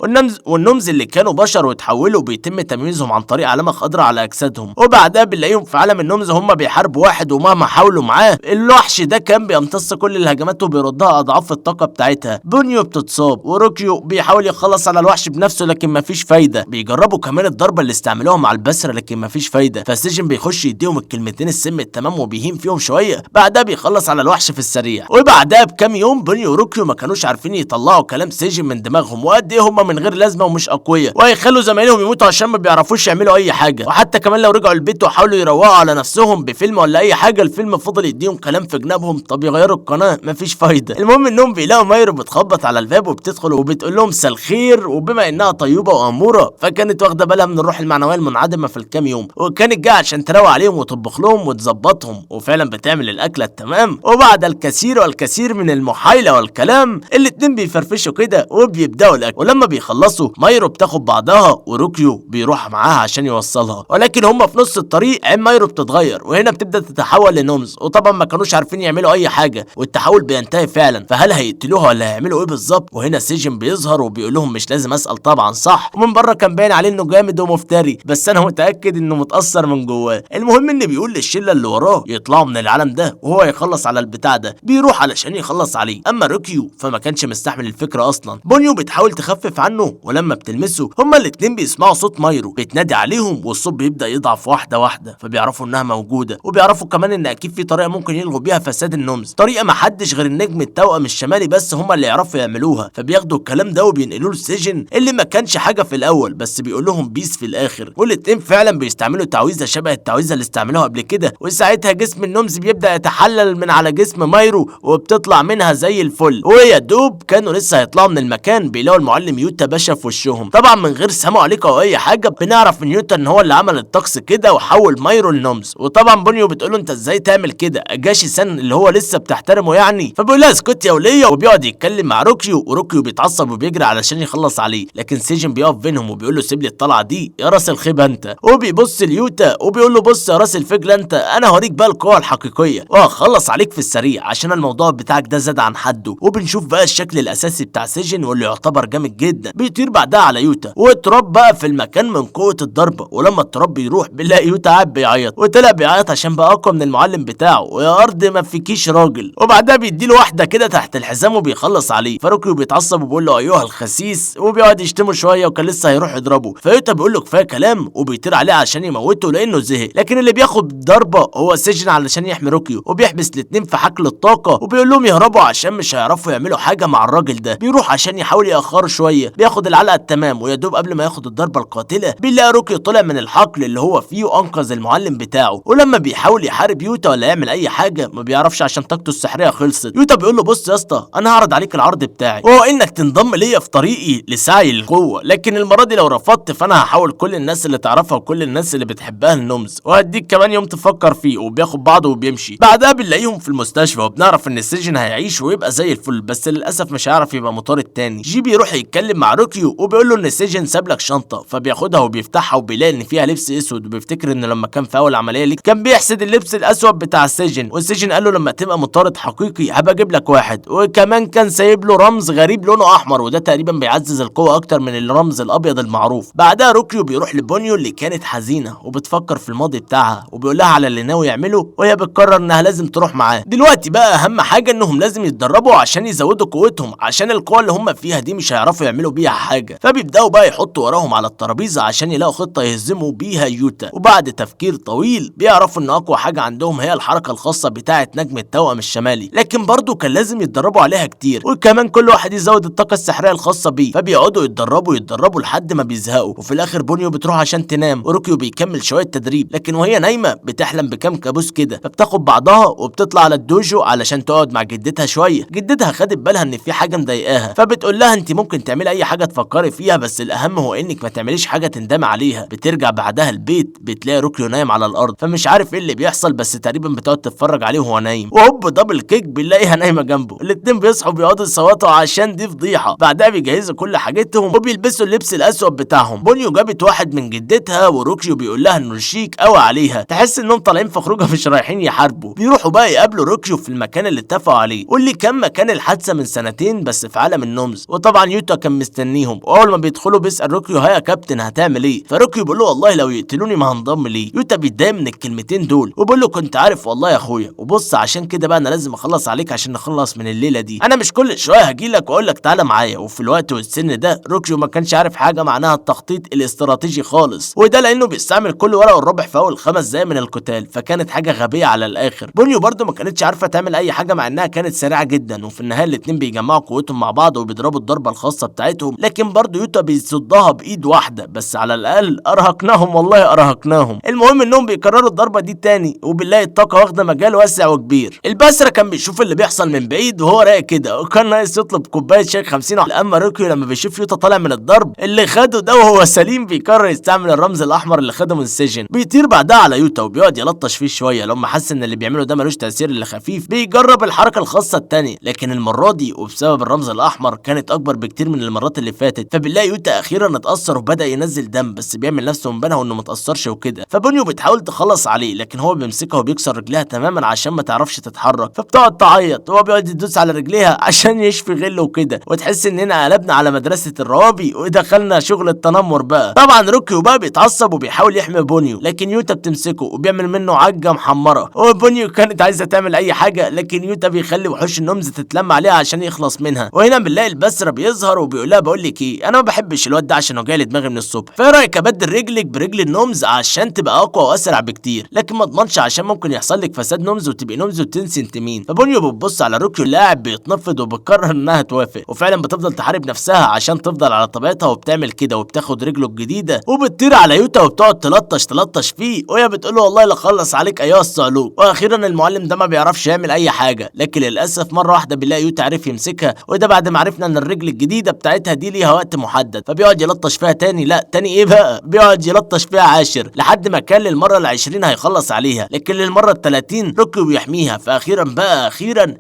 والنمز اللي كانوا بشر وتحولوا بيتم تمييزهم عن طريق علامه خضراء على اجسادهم، وبعدها بنلاقيهم في عالم النمز هم بيحاربوا واحد، ومهما حاولوا معاه الوحش ده كان بيمتص كل الهجمات وبيردها اضعاف الطاقه بتاعتها. بونيو بتتصاب وروكيو بيحاول يخلص على الوحش بنفسه لكن مفيش فايده، بيجربوا كمان الضربه اللي استعملوها مع البسره لكن مفيش فايده، فالسجن بيخش يديهم الكلمتين السم التمام وبيهين فيهم شويه، بعدها بيخلص على الوحش في السريع. وبعدها بكام يوم بونيو وروكيو ما كانوش عارفين يطلعوا كلام سجن من دماغهم، وقد ايه هم من غير لازمه ومش اقوياء، وهيخلوا زمايلهم يموتوا عشان ما بيعرفوش يعملوا اي حاجه. وحتى كمان لو رجعوا البيت وحاولوا يروقوا على نفسهم بفيلم ولا اي حاجه، الفيلم فضل يديهم كلام في جنابهم، طب يغيروا القناه مفيش فايده. المهم انهم بيلاقوا مايرو بتخبط على الباب وبتدخل وبتقول لهم مساء الخير، وبما انها طيوبه واموره فكانت واخده بالها من الروح المعنويه المنعدمه في الكام يوم، وكانت جايه عشان تروق عليهم وتطبخ لهم وتظبطهم، وفعلا بتعمل الاكله التمام. وبعد الكثير والكثير من المحايله والكلام الاتنين بيفرفشوا كده وبيبداوا الاكل، ولما بيخلصوا مايرو بتاخد بعضها وروكيو بيروح معاها عشان يوصلها، ولكن هم في نص الطريق عين مايرو بتتغير وهنا بتبدا تتحول لنمز، وطبعا ما كانوش عارفين يعملوا اي حاجه والتحول بينتهي فعلا، فهل هيقتلوها ولا هيعملوا ايه بالظبط؟ وهنا سيجن بيظهر وبيقول لهم مش لازم اسال طبعا صح، ومن بره كان باين عليه انه جامد ومفتري، بس انا متاكد انه متاثر من جواه. المهم ان بيقول للشله اللي وراه يطلعوا من العالم ده وهو يخلص على البتاع ده، بيروح علشان يخلص عليه. اما روكيو فما كانش مستحمل الفكره اصلا. بونيو بتحاول تخفف عنه ولما بتلمسه هما الاتنين بيسمعوا صوت مايرو بتنادي عليهم، والصوت بيبدا يضعف واحده واحده، فبيعرفوا انها موجوده، وبيعرفوا كمان ان اكيد في طريقه ممكن يلغوا بيها فساد النمز، طريقه ما حدش غير النجم التوأم الشمالي بس هما اللي يعرفوا يعملوها. فبياخدوا الكلام ده وبينقلوه للسجن اللي ما كانش حاجه في الاول بس بيقول لهم بيس في الاخر، والاتنين فعلا بيستعملوا تعويذه شبه التعويذه اللي استعملوها قبل كده، وساعتها جسم النمز بيبدا يتحلل من على جسم مايرو وبتطلع منها زي الفل. ويا دوب كانوا لسه هيطلعوا من المكان بيلاقوا المعلم يوتا باشا في وشهم، طبعا من غير سلام عليكم او اي حاجه بنعرف من يوتا ان هو اللي عمل الطقس كده وحول مايرو لنمز. وطبعا بونيو بتقول له انت ازاي تعمل كده؟ اجاشي سن اللي هو لسه بتحترمه يعني، فبيقول لها اسكت يا وليه، وبيقعد يتكلم مع روكيو، وروكيو بيتعصب وبيجري علشان يخلص عليه، لكن سيجن بيقف بينهم وبيقول له سيب لي الطلعه دي يا راس الخيبه انت، وبيبص ليوتا وبيقول له بص يا راس الفجله انت، انا هوريك بقى القوه الحقيقيه وهخلص عليك في السريع عشان الموضوع بتاعك ده زاد عن حده. وبنشوف بقى الشكل الاساسي بتاع سيجن واللي يعتبر جامد جدا، بيطير بعدها على يوتا والتراب بقى في المكان من قوه الضربه، ولما التراب بيروح بنلاقي يوتا قاعد بيعيط، وطلع بيعيط عشان بقى اقوى من المعلم بتاعه، ويا ارض ما فيكيش راجل. وبعدها بيديله واحده كده تحت الحزام وبيخلص عليه، فروكيو بيتعصب وبيقول له ايها الخسيس، وبيقعد يشتمه شويه وكان لسه هيروح يضربه، فيوتا بيقول له كفايه كلام وبيطير عليه عشان يموته لانه زهق، لكن اللي بياخد ضربه هو سيجن علشان يحمي روكيو، وبيحبس الاتنين في حقل الطاقه وبيقول لهم يهربوا عشان مش هيعرفوا يعملوا حاجه مع الراجل ده. بيروح عشان يحاول ياخره شويه، بياخد العلقه التمام، ويا دوب قبل ما ياخد الضربه القاتله بيلاقي روكيو طلع من الحقل اللي هو فيه وانقذ المعلم بتاعه. ولما بيحاول يحارب يوتا ولا يعمل اي حاجه ما بيعرفش عشان طاقته السحريه خلصت. يوتا بيقول له بص يا اسطى انا هعرض عليك العرض بتاعي، وهو انك تنضم ليا في طريقي لسعي القوه، لكن المره دي لو رفضت فانا هحاول كل الناس اللي تعرفها وكل الناس اللي بتحبها النمز، وهديك كمان يوم تفكر فيه. وبياخد بعضه وبيمشي. بعدها بنلاقيهم في المستشفى وبنعرف ان السجن هيعيش ويبقى زي الفل، بس للاسف مش هيعرف يبقى مطارد تاني. جي بيروح يتكلم مع روكيو وبيقول له ان السجن ساب لك شنطه، فبياخدها وبيفتحها وبيلاقي ان فيها لبس اسود، وبيفتكر ان لما كان في اول عمليه ليك كان بيحسد اللبس الاسود بتاع السجن، والسجن قال له لما تبقى مطارد حقيقي هبقى اجيب لك واحد، وكمان كان سايب له رمز غريب لونه احمر، وده تقريبا بيعزز القوه اكتر من الرمز الابيض المعروف. بعدها روكيو بيروح لبونيو اللي كانت حزينه وبتفكر في الماضي بتاعها، وبيقول لها على اللي ناوي يعمله، وهي بتقرر انها لازم تروح معاه. دلوقتي بقى اهم حاجه انهم لازم يتدربوا عشان يزودوا قوتهم، عشان القوه اللي هم فيها دي مش هيعرفوا يعملوا بيها حاجه، فبيبداوا بقى يحطوا وراهم على الترابيزه عشان يلاقوا خطه يهزموا بيها يوتا. وبعد تفكير طويل بيعرفوا ان اقوى حاجه عندهم هي الحركه الخاصه بتاعه نجم التوأم الشمالي، لكن برضه كان لازم يتدربوا عليها كتير، وكمان كل واحد يزود الطاقه السحريه الخاصه بيه، فبيقعدوا يتدربوا لحد ما بيزهقوا. وفي الاخر بونيو بتروح عشان تنام، وروكيو بيكمل شويه تدريب، لكن وهي نايمه بتحلم بكام كابوس كده، فبتاخد بعضها وبتطلع على الدوجو علشان تقعد مع جدتها شويه. جدتها خدت بالها ان في حاجه مضايقاها، فبتقول لها انت ممكن تعملي اي حاجه تفكري فيها، بس الاهم هو انك ما تعمليش حاجه تندمي عليها. بترجع بعدها البيت بتلاقي روكيو نايم على الارض، فمش عارف ايه اللي بيحصل، بس تقريبا بتقعد تتفرج عليه وهو نايم، وهوب دبل الكيك بنلاقيها نايمه جنبه. الاتنين بيصحوا بيقعدوا يصوتوا عشان دي فضيحه. بعدها بيجهزوا كل حاجتهم وبيلبسوا اللبس الاسود بتاعهم. بونيو جابت واحد من جدتها وروكيو بيقول لها انه شيك قوي عليها، تحس انهم طالعين في خروجه مش رايحين يحاربوا. بيروحوا بقى يقابلوا روكيو في المكان اللي اتفقوا عليه واللي كان مكان الحادثه من سنتين بس في عالم النومز. وطبعا يوتا كان مستنيهم، واول ما بيدخلوا بيسال روكيو ها يا كابتن هتعمل ايه؟ فروكيو بيقول له والله لو يقتلوني ما هنضم ليه. يوتا بيتضايق من الكلمتين دول وبيقول له كنت عارف والله يا اخويا، وبص عشان كده بقى انا لازم اخلص عليك عشان نخلص من الليله دي. انا مش كل شويه هجيلك واقول لك تعالى معايا. وفي الوقت والسن ده روكيو ما كانش عارف حاجه معناها التخطيط الاستراتيجي خالص، وده لانه بيستعمل كل ورقه والربع في اول 5 دقايق من القتال، فكانت حاجه غبيه على الاخر. بونيو برده ما كانتش عارفه تعمل اي حاجه مع انها كانت سريعه جدا، وفي النهايه الاتنين بيجمعوا قوتهم مع بعض وبيضربوا الضربه الخاصه بتاعتهم، لكن برده يوتا بيصدها بايد واحده بس. على الاقل ارهقناهم والله ارهقناهم. المهم انهم بيكرروا الضربه دي تاني وبنلاقي الطاقه واخده مجال واسع وكبير. الباسرة كان بيشوف اللي بيحصل من بعيد وهو رايق كده، وكان ناقص يطلب كوبايه شاي 50. اما روكيو لما بيشوف يوتا طالع من الضرب اللي خده ده وهو سليم بيقرر يستعمل الرمز الاحمر اللي خده من السجن. بيطير بعدها على يوتا وبيقعد يلطش فيه شويه. لما حس ان اللي بيعمله ده ملوش تاثير الا خفيف بيجرب الحركه الخاصه التانيه، لكن المره دي وبسبب الرمز الاحمر كانت اكبر بكتير من المرات اللي فاتت. فبنلاقي يوتا اخيرا اتاثر وبدا ينزل دم، بس بيعمل نفسه منبهه انه متاثرش وكده. فبونيو بتحاول تخلص عليه لكن هو بيمسكها وبيكسر رجلها تماما عشان ما تعرفش تتحرك، فبتقعد تعيط وهو بيقعد يدوس على رجليها عشان يشفي غله وكده. وتحس اننا قلبنا على مدرسه الروابي ودخلنا شغل التنمر بقى. طبعا روكيو بقى بيتعصب وبيحاول يحمي بونيو، لكن يوتا بتمسكه وبيعمل منه عجه محمره. وبونيو كانت عايزه تعمل اي حاجه لكن يوتا بيخلي وحوش النمز تتلم عليها عشان يخلص منها. وهنا بنلاقي البسرة بيظهر وبيقول لها بقول لك ايه، انا ما بحبش الواد ده عشان وجع لي دماغي من الصبح، فايه رايك ابدل رجلك برجل النمز عشان تبقى اقوى واسرع بكتير، لكن ما اضمنش عشان ممكن يحصل لك فساد نمز وتبقي نمز وتنسي انت مين. فبونيو بتبص على روكيو اللي قاعد بيتنفض وبتقرر انها توافق، وفعلا بتفضل تحارب نفسها عشان تفضل على طبيعتها وبتعمل كده وبتاخد رجله الجديده وبتطير على يوتا وبتقعد تلطش فيه، وهي بتقول له والله لا خلص عليك ايها الصعلوك. واخيرا المعلم ده ما بيعرفش يعمل اي حاجه، لكن للاسف مره واحده بنلاقي يوتا عرف يمسكها، وده بعد ما عرفنا ان الرجل الجديده بتاعتها دي ليها وقت محدد. فبيقعد يلطش فيها تاني، لا تاني ايه بقى، بيقعد يلطش فيها 10 لحد ما كان للمره ال20 هيخلص عليها، لكن للمره ال30 روكيو بيحميها. فاخيرا بقى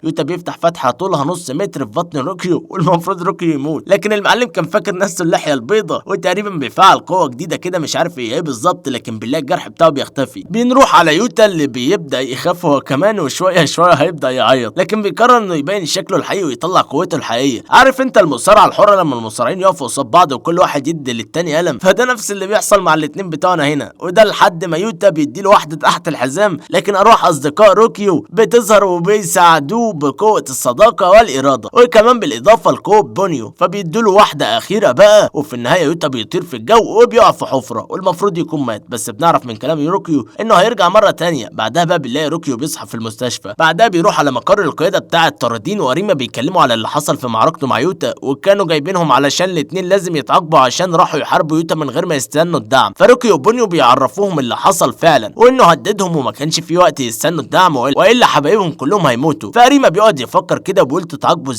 يوتا بيفتح فتحه طولها نص متر في بطن روكيو والمفروض روكيو يموت، لكن المعلم كان فاكر نفسه اللحيه البيضاء وتقريبا بيفعل قوه جديده كده مش عارف ايه بالظبط، لكن بالله الجرح بتاعه بيختفي. بنروح على يوتا اللي بيبدا يخاف هو كمان، وشويه شويه هيبدا يعيط، لكن بيقرر انه يبين شكله الحقيقي ويطلع قوته الحقيقيه. عارف انت المصارعه الحره لما المصارعين يقفوا قصاد بعض وكل واحد يدي للتاني قلم، فده نفس اللي بيحصل مع الاتنين بتوعنا هنا. وده لحد ما يوتا بيديله واحده تحت الحزام، لكن اروح اصدقاء روكيو بتظهر وبيساعدوه بقوه الصداقه والاراده، وكمان بالاضافه لقوه بونيو، فبيدوله واحده اخيره بقى. وفي النهايه يوتا بيطير في الجو وبيقع في حفره والمفروض يكون مات، بس بنعرف من كلام روكيو انه هيرجع مره تانية. بعدها بقى بنلاقي روكيو بيصحى في المستشفى. بعدها بيروح على مقر القياده بتاع طاردين واريما بيتكلموا على اللي حصل في معركته مع يوتا، وكانوا جايبينهم علشان الاتنين لازم يتعاقبوا عشان راحوا يحاربوا يوتا من غير ما يستنوا الدعم. فروكيو وبونيو بيعرفوهم اللي حصل فعلا وانه هددهم وما كانش في وقت يستنوا الدعم والا حبايبهم كلهم هيموتوا. فاريما بيقعد يفكر كده وبيقول تتعاقبوا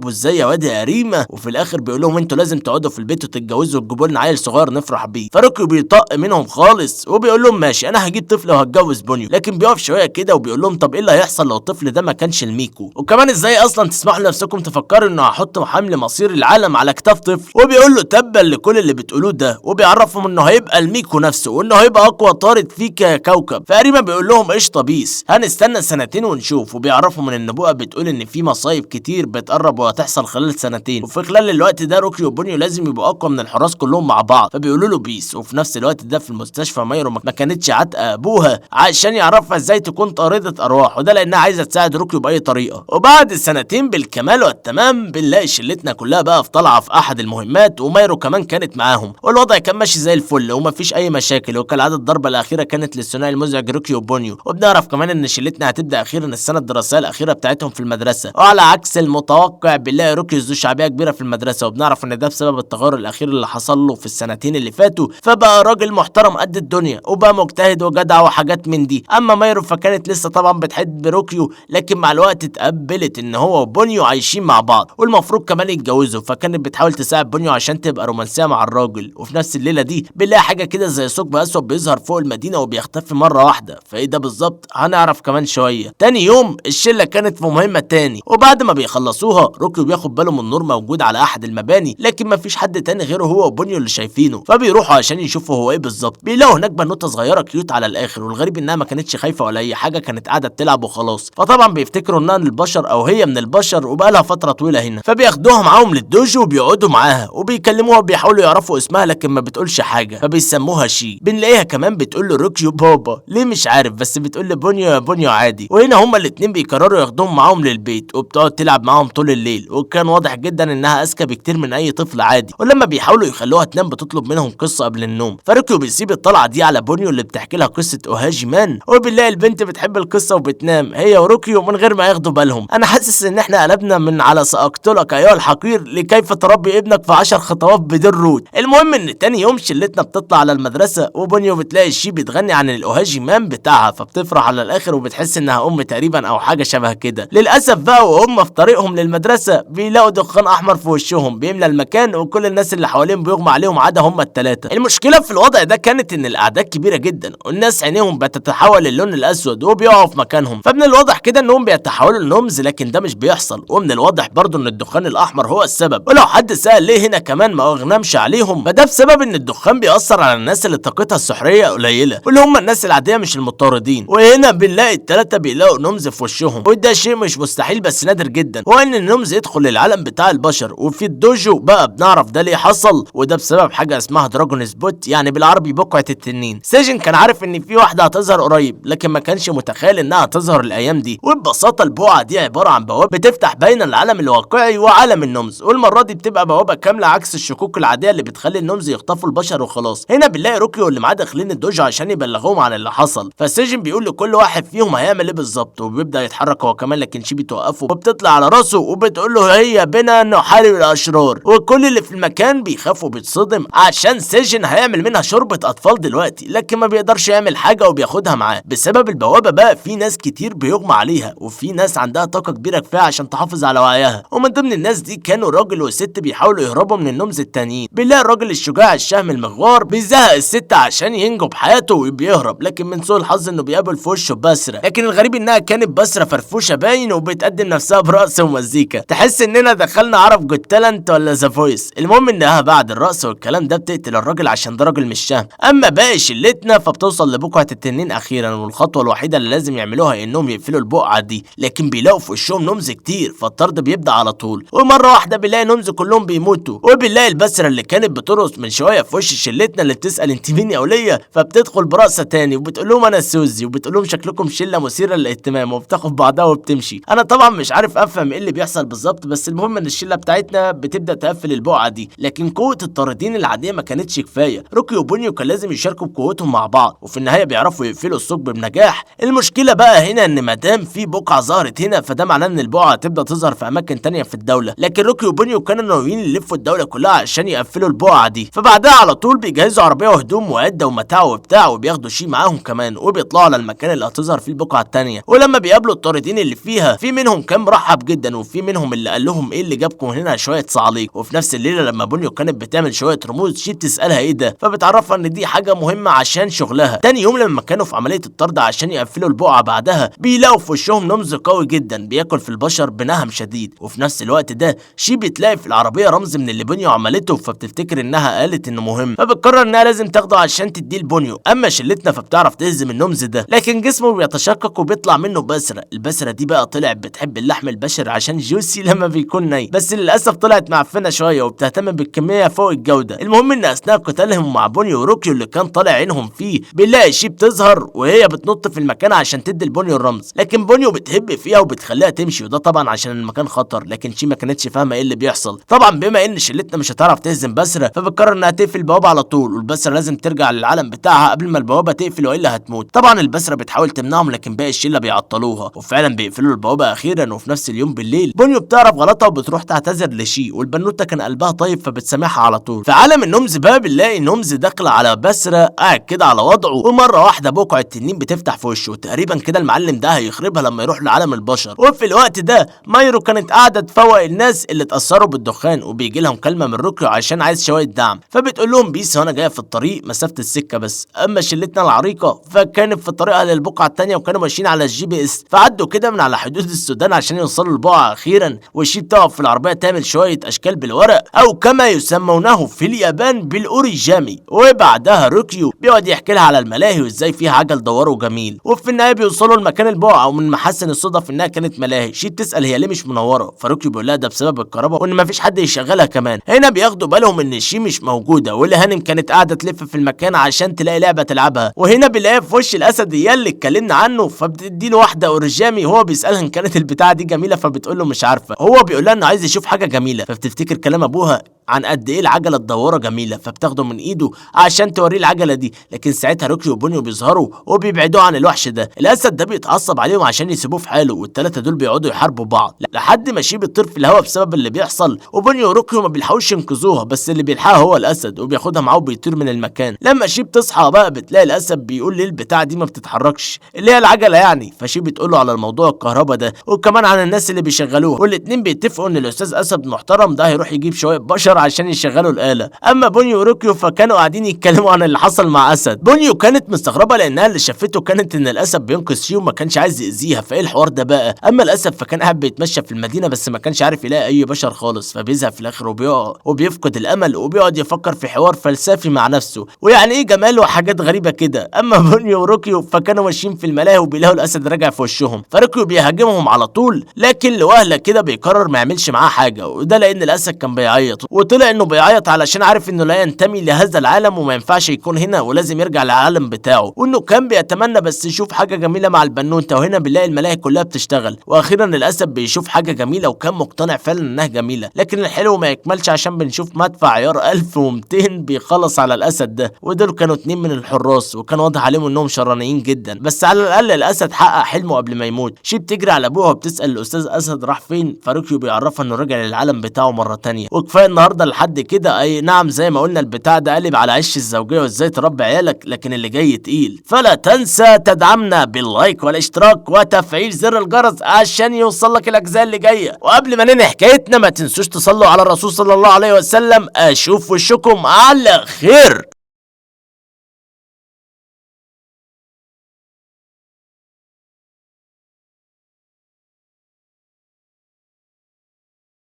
ازاي يا واد يا اريما، وفي الاخر بيقول لهم انتوا لازم تقعدوا في البيت وتتجوزوا وتجيبوا لنا عيل صغير نفرح بيه. فروكيو بيطق منهم خالص وبيقول لهم ماشي انا هجيب طفل وهتجوز بونيو، لكن بيقف شويه كده وبيقول لهم طب ايه اللي هيحصل لو الطفل ده ما كانش الميكو، وكمان ازاي اصلا تسمحوا لنفسكم تفكروا انه هحط حمل مصير العالم على كتاف طفل. وبيقول له تبا لكل اللي بتقولوه ده، وبيعرفهم انه هيبقى الميكو نفسه وانه هيبقى اقوى طارد فيك يا كوكب. فاريما بيقول لهم قشطه بيس هنستنى سنتين ونشوف، وبيعرفوا من النبوءه بتقول ان في مصايب كتير بتقرب وهتحصل خلال سنتين، وفي خلال الوقت ده روكيو وبونيو لازم يبقوا اقوى من الحراس كلهم مع بعض. فبيقولوا له بيس. وفي نفس الوقت ده في المستشفى مايرو ما كانتش عاتقه ابوها عشان يعرفها ازاي تكون طارده ارواح، وده لانها عايزه تساعد روكيو باي طريقه. وبعد سنتين بالكمال والتمام بنلاقي شلتنا كلها بقى في طلعه في احد المهمات، ومايرو كمان كانت معاهم، والوضع كان ماشي زي الفل ومفيش اي مشاكل. وكالعاده الضربه الاخيره كانت للثنائي المزعج روكيو وبونيو، وبنعرف كمان ان شلتنا هتبدا اخيرا السنه الدراسيه الاخيره بتاعتهم في المدرسه. وعلى عكس المتوقع بنلاقي روكيو ذو شعبيه كبيره في المدرسه، وبنعرف ان ده بسبب التغير الاخير اللي حصل له في السنتين اللي فاتوا، فبقى راجل محترم قد الدنيا وبقى مجتهد وجدع وحاجات من دي. اما مايرو فكانت لسه طبعا بتحب روكيو، لكن مع الوقت اتقبلت ان هو وبونيو عايشين مع بعض والمفروض كمان يتجوزوا، فكانت بتحاول تساعد بونيو عشان تبقى رومانسيه مع الراجل. وفي نفس الليله دي بنلاقي حاجه كده زي ثقب اسود بيظهر فوق المدينه وبيختفي مره واحده، فايه ده بالظبط هنعرف كمان شويه. تاني يوم الشله كانت في مهمه تاني، وبعد ما بيخلصوها روكيو بياخد باله من نور موجود على احد المباني، لكن مفيش حد تاني غيره هو وبونيو اللي شايفينه، فبيروحوا عشان يشوفوا هو ايه بالظبط. بيلاقوا هناك بنوته صغيره كيوت على الاخر، والغريب انها ما كانتش خايفه ولا اي حاجه، كانت قاعده بتلعب وخلاص. فطبعا بيفتكروا انها من البشر او هي من البشر وبقالها فتره طويله هنا، فبياخدوها معاهم للدوجو وبيقعدوا معاها وبيكلموها وبيحاولوا يعرفوا اسمها، لكن ما بتقولش حاجه فبيسموها شي. بنلاقيها كمان بتقول له روكيو بابا، ليه مش عارف، بس بتقول له بونيو يا بونيو عادي. وهنا هما الاتنين بيقرروا ياخدوهم معاهم للبيت، وبتقعد تلعب معاهم طول الليل، وكان واضح جدا انها اذكى بكتير من اي طفل عادي. ولما بيحاولوا يخلوها تنام بتطلب منهم قصه قبل النوم، فروكيو بيسيب الطلعه دي على بونيو اللي بتحكي لها قصه اوهاجي مان، وبنلاقي البنت بتحب القصه وبتنام هي وروكيو من غير ما ياخدوا بالهم. انا حاسس ان احنا قلبنا من على ساقتلك ايها الحقير لكيف تربي ابنك في 10 خطوات بدون رود. المهم ان تاني يوم شلتنا بتطلع على المدرسه، وبونيو بتلاقي شي بتغني عن الاوهاجي مان بتاعها، فبتفرح على الاخر وبتحس انها ام تقريبا او حاجه شبه كده. للاسف بقى وهم في طريقهم للمدرسه بيلاقوا دخان احمر في وشهم بيملى المكان، وكل الناس اللي حواليهم بيغمى عليهم عدا هم الثلاثه. المشكله في الوضع ده كانت ان الاعداد كبيره جدا، والناس عينيهم بتتحول للون الاسود وبيقعوا في مكانهم، فمن الواضح كده انهم بيتحولوا لنمز، لكن ده مش بيحصل. ومن الواضح برضو ان الدخان الاحمر هو السبب، ولو حد سأل ليه هنا كمان ما اغنمش عليهم، فده بسبب ان الدخان بيأثر على الناس اللي طاقتها السحريه قليله، واللي هم الناس العاديه مش المطاردين. وهنا بنلاقي الثلاثه بيلاقوا نمز في وشهم، وده شيء مش مستحيل بس نادر جدا، وان النمز يدخل للعالم بتاع البشر. وفي الدوجو بقى بنعرف ده ليه حصل، وده بسبب حاجه اسمها دراجون سبوت، يعني بالعربي بقعه التنين. سيجن كان عارف ان في واحده هتظهر قريب، لكن ما كانش متخيل انها هتظهر الايام دي. وببساطه البقعه دي عباره عن بوابه بتفتح بين العالم الواقعي وعالم النمز، والمره دي بتبقى بوابه كامله عكس الشكوك العاديه اللي بتخلي النمز يخطفوا البشر وخلاص. هنا بنلاقي روكيو اللي معاه داخلين الدوجو عشان يبلغوهم عن اللي حصل، فسيجن بيقول لكل واحد فيهم هيعمل ايه بالظبط، وبيبدا يتحرك هو كمان، لكن شي بتوقفه وبتطلع على راسه وبتقول له هيا بنا نحارب الاشرار. وكل اللي في المكان بيخاف وبيتصدم عشان سيجن هيعمل منها شوربه اطفال دلوقتي، لكن ما بيقدرش يعمل حاجه وبياخدها معاه. بسبب البوابه بقى في ناس كتير بيغمى عليها، وفي ناس عندها طاقه كبيره كفايه عشان تحافظ على وعيها، ومن ضمن الناس دي كانوا راجل وست بيحاولوا يهربوا من النمز التانيين. بنلاقي الراجل الشجاع الشهم المغوار بيزهق الست عشان ينجو بحياته وبيهرب، لكن من سوء الحظ انه بيقابل في وشه بسره، لكن الغريب انها كانت بسره فرفوشه باين وبتقدم نفسها برقص ومزيكا، تحس اننا دخلنا عرب جوت تالنت ولا ذا فويس. المهم انها بعد الرقص والكلام ده بتقتل الراجل عشان ده راجل مش شهم. اما باقي شلتنا فبتوصل لبقعه التنين اخيرا، والخطوه الوحيده اللي لازم يعملوها انهم يقفلوا البقعه دي، لكن بيلاقوا في وشهم نمز كتير، فالطرد بيبدا على طول. ومره واحده بنلاقي نمز كلهم بيموتوا، وبنلاقي البسره اللي كانت بترقص من شويه في وش شلتنا اللي بتسال انت مين يا وليه، فبتدخل برقصه تاني وبتقول لهم انا سوزي، وبتقول لهم شكلكم شله مثيره للاهتمام، وبتاخد بعضها وبتمشي. انا طبعا مش عارف افهم ايه اللي بيحصل بالظبط، بس المهم ان الشله بتاعتنا بتبدا تقفل البقعه دي، لكن قوه الطاردين العاديه ما كانتش كفايه. روكي وبونيو كان لازم يشاركوا بقوتهم مع بعض، وفي النهايه بيعرفوا يقفلوا الثقب بنجاح. المشكله بقى هنا ان ما دام في بقعه ظهرت هنا، فده معناه ان البقعه هتبدا تظهر في اماكن تانية في الدوله، لكن روكي وبونيو كانوا ناويين يلفوا الدوله كلها عشان يقفلوا البقعه دي. فبعدها على طول بيجهزوا عربيه وهدوم وعده ومتاع وبتاع، وبياخدوا شي معاهم كمان، وبيطلعوا على المكان اللي هتظهر فيه البقعه التانية. ولما بيقابلوا الطاردين اللي فيها، في منهم كان مرحب جدا، وفي منهم اللي قال لهم ايه اللي جابكم هنا شويه صعاليق. وفي نفس الليله لما بونيو كانت بتعمل شويه رموز، شي بتسالها ايه ده، فبتعرفها ان دي حاجه مهمه عشان شغلها. تاني يوم لما كانوا في عمليه الطرد عشان يقفلوا البقعه بعدها، بيلاقوا في وشهم نمز قوي جدا بياكل في البشر بنهم شديد. وفي نفس الوقت ده شي بتلاقي في العربيه رمز من اللي بونيو عملته، فبتفتكر انها قالت انه مهم، فبتقرر انها لازم تاخده عشان تديه لبونيو. اما شلتنا فبتعرف تهزم النمز ده، لكن جسمه بيتشقق وبيطلع منه بسره. البسره دي بقى طلعت بتحب اللحم البشري عشان جوسي لما بيكون ني، بس للاسف طلعت معفنه شويه وبتهتم بالكميه فوق الجوده. المهم ان اثناء قتالهم مع بونيو وروكيو اللي كان طالع عينهم فيه، بنلاقي شي بتظهر وهي بتنط في المكان عشان تدي لبونيو الرمز، لكن بونيو بتهب فيها وبتخليها تمشي، وده طبعا عشان المكان خطر. لكن شي ما كانتش فاهمه ايه اللي بيحصل. طبعا بما ان شلتنا مش هتعرف تهزم بسره، فبتقرر انها تقفل البوابه على طول، والبسره لازم ترجع للعالم بتاعها قبل ما البوابه تقفل والا هتموت. طبعا البسره بتحاول تمنعهم، لكن باقي الشله بيعطلوها، وفعلا بيقفلوا البوابه اخيرا. وفي نفس اليوم بالليل بونيو بتعرف غلطها وبتروح تعتذر لشي، والبنوته كان قلبها طيب فبتسامحها على طول. في عالم النمز بقى بنلاقي نمز داخله على بسره قاعد كده على وضعه، ومره واحده بقعه التنين بتفتح في وشه، تقريبا كده المعلم ده هيخربها لما يروح لعالم البشر. وفي الوقت ده مايرو كانت قاعده تفوق الناس اللي اتاثروا بالدخان، وبيجي لهم كلمه من روكيو عشان عايز شويه دعم، فبتقول لهم بيس وانا جايه في الطريق مسافه السكه بس. اما شلتنا العريقه فكانت في طريقها للبقعه الثانيه، وكانوا ماشيين على الجي بي يئس، فعدوا كده من على حدود السودان عشان يوصلوا لبوعة اخيرا، والشيب تقف في العربيه تعمل شويه اشكال بالورق او كما يسمونه في اليابان بالاوريجامي، وبعدها روكيو بيقعد يحكي لها على الملاهي وازاي فيها عجل دوره جميل، وفي النهايه بيوصلوا لمكان البوعة، ومن محسن الصدف انها كانت ملاهي. شيب تسال هي ليه مش منوره، فروكيو بيقول لها ده بسبب الكهرباء وان مفيش حد يشغلها كمان. هنا بياخدوا بالهم ان شي مش موجوده، واللي هانم كانت قاعده تلف في المكان عشان تلاقي لعبه تلعبها، وهنا بنلاقيها في وش الاسد هي اللي اتكلمنا عنه، فبتدي له واحده اوريجامي، هو بيسالها ان كانت البتاعه دي جميله، فبتقول له مش عارفه، هو بيقول لها انه عايز يشوف حاجه جميله، فبتفتكر كلام ابوها عن قد ايه العجله الدواره جميله، فبتاخده من ايده عشان توريه العجله دي. لكن ساعتها روكي وبونيو بيظهروا وبيبعدوه عن الوحش ده. الاسد ده بيتعصب عليهم عشان يسيبوه في حاله، والثلاثه دول بيقعدوا يحاربوا بعض لحد ما شي بتطير في الهواء بسبب اللي بيحصل، وبونيو وروكيو ما بيلحقوش ينقذوها، بس اللي بيلحقها هو الاسد وبياخدها معاه وبيطير من المكان. لما شي بتصحى بقى بتلاقي الاسد بيقول ليه البتاع دي ما بتتحركش، اللي هي العجله يعني، فشي بتقول له على الموضوع الكهرباء ده وكمان عن الناس اللي بيشغلوها، والاتنين بيتفقوا ان الاستاذ اسد محترم ده هيروح يجيب شويه بشر عشان يشغلوا الآلة. اما بونيو وروكيو فكانوا قاعدين يتكلموا عن اللي حصل مع اسد. بونيو كانت مستغربه لانها اللي شافته كانت ان الاسد بينقذ شي وما كانش عايز يأذيها، فايه الحوار ده بقى؟ اما الاسد فكان قاعد بيتمشى في المدينه بس ما كانش عارف يلاقي اي بشر خالص، فبيزهق في الاخر وبيقع وبيفقد الامل وبيقعد يفكر في حوار فلسفي مع نفسه ويعني ايه جمال وحاجات غريبه كده. اما بونيو وروكيو فكانوا ماشيين في الملاهي وبيلاقوا الاسد راجع في وشهم، فروكيو بيهاجمهم على طول، لكن لوهله كده بيقرر ما يعملش معاه حاجه، وده لان الاسد كان بيعيط، وطلع انه بيعيط علشان عارف انه لا ينتمي لهذا العالم وما ينفعش يكون هنا ولازم يرجع للعالم بتاعه، وانه كان بيتمنى بس يشوف حاجه جميله مع البنوته. وهنا بنلاقي الملاهي كلها بتشتغل، واخيرا الاسد بيشوف حاجه جميله وكان مقتنع فعلا انها جميله، لكن الحلو ما يكملش عشان بنشوف مدفع عيار 1200 بيخلص على الاسد ده، ودول كانوا 2 من الحراس وكان واضح عليهم انهم شرانيين جدا، بس على الاقل الاسد حقق حلمه قبل ما يموت. شي بتجري على ابوها وبتسال الاستاذ اسد راح فين، فروكيو بيعرفها انه رجع للعالم بتاعه مره تانية. وكفايه النهارده لحد كده، اي نعم زي ما قلنا البتاع ده قلب على عش الزوجيه وازاي تربي عيالك، لكن اللي جاي تقيل، فلا تنسى تدعمنا باللايك والاشتراك وتفعيل زر الجرس عشان يوصل لك الاجزاء اللي جايه. وقبل ما ننهي حكايتنا ما تنسوش تصلوا على الرسول صلى الله عليه وسلم. اشوف وشكم على خير.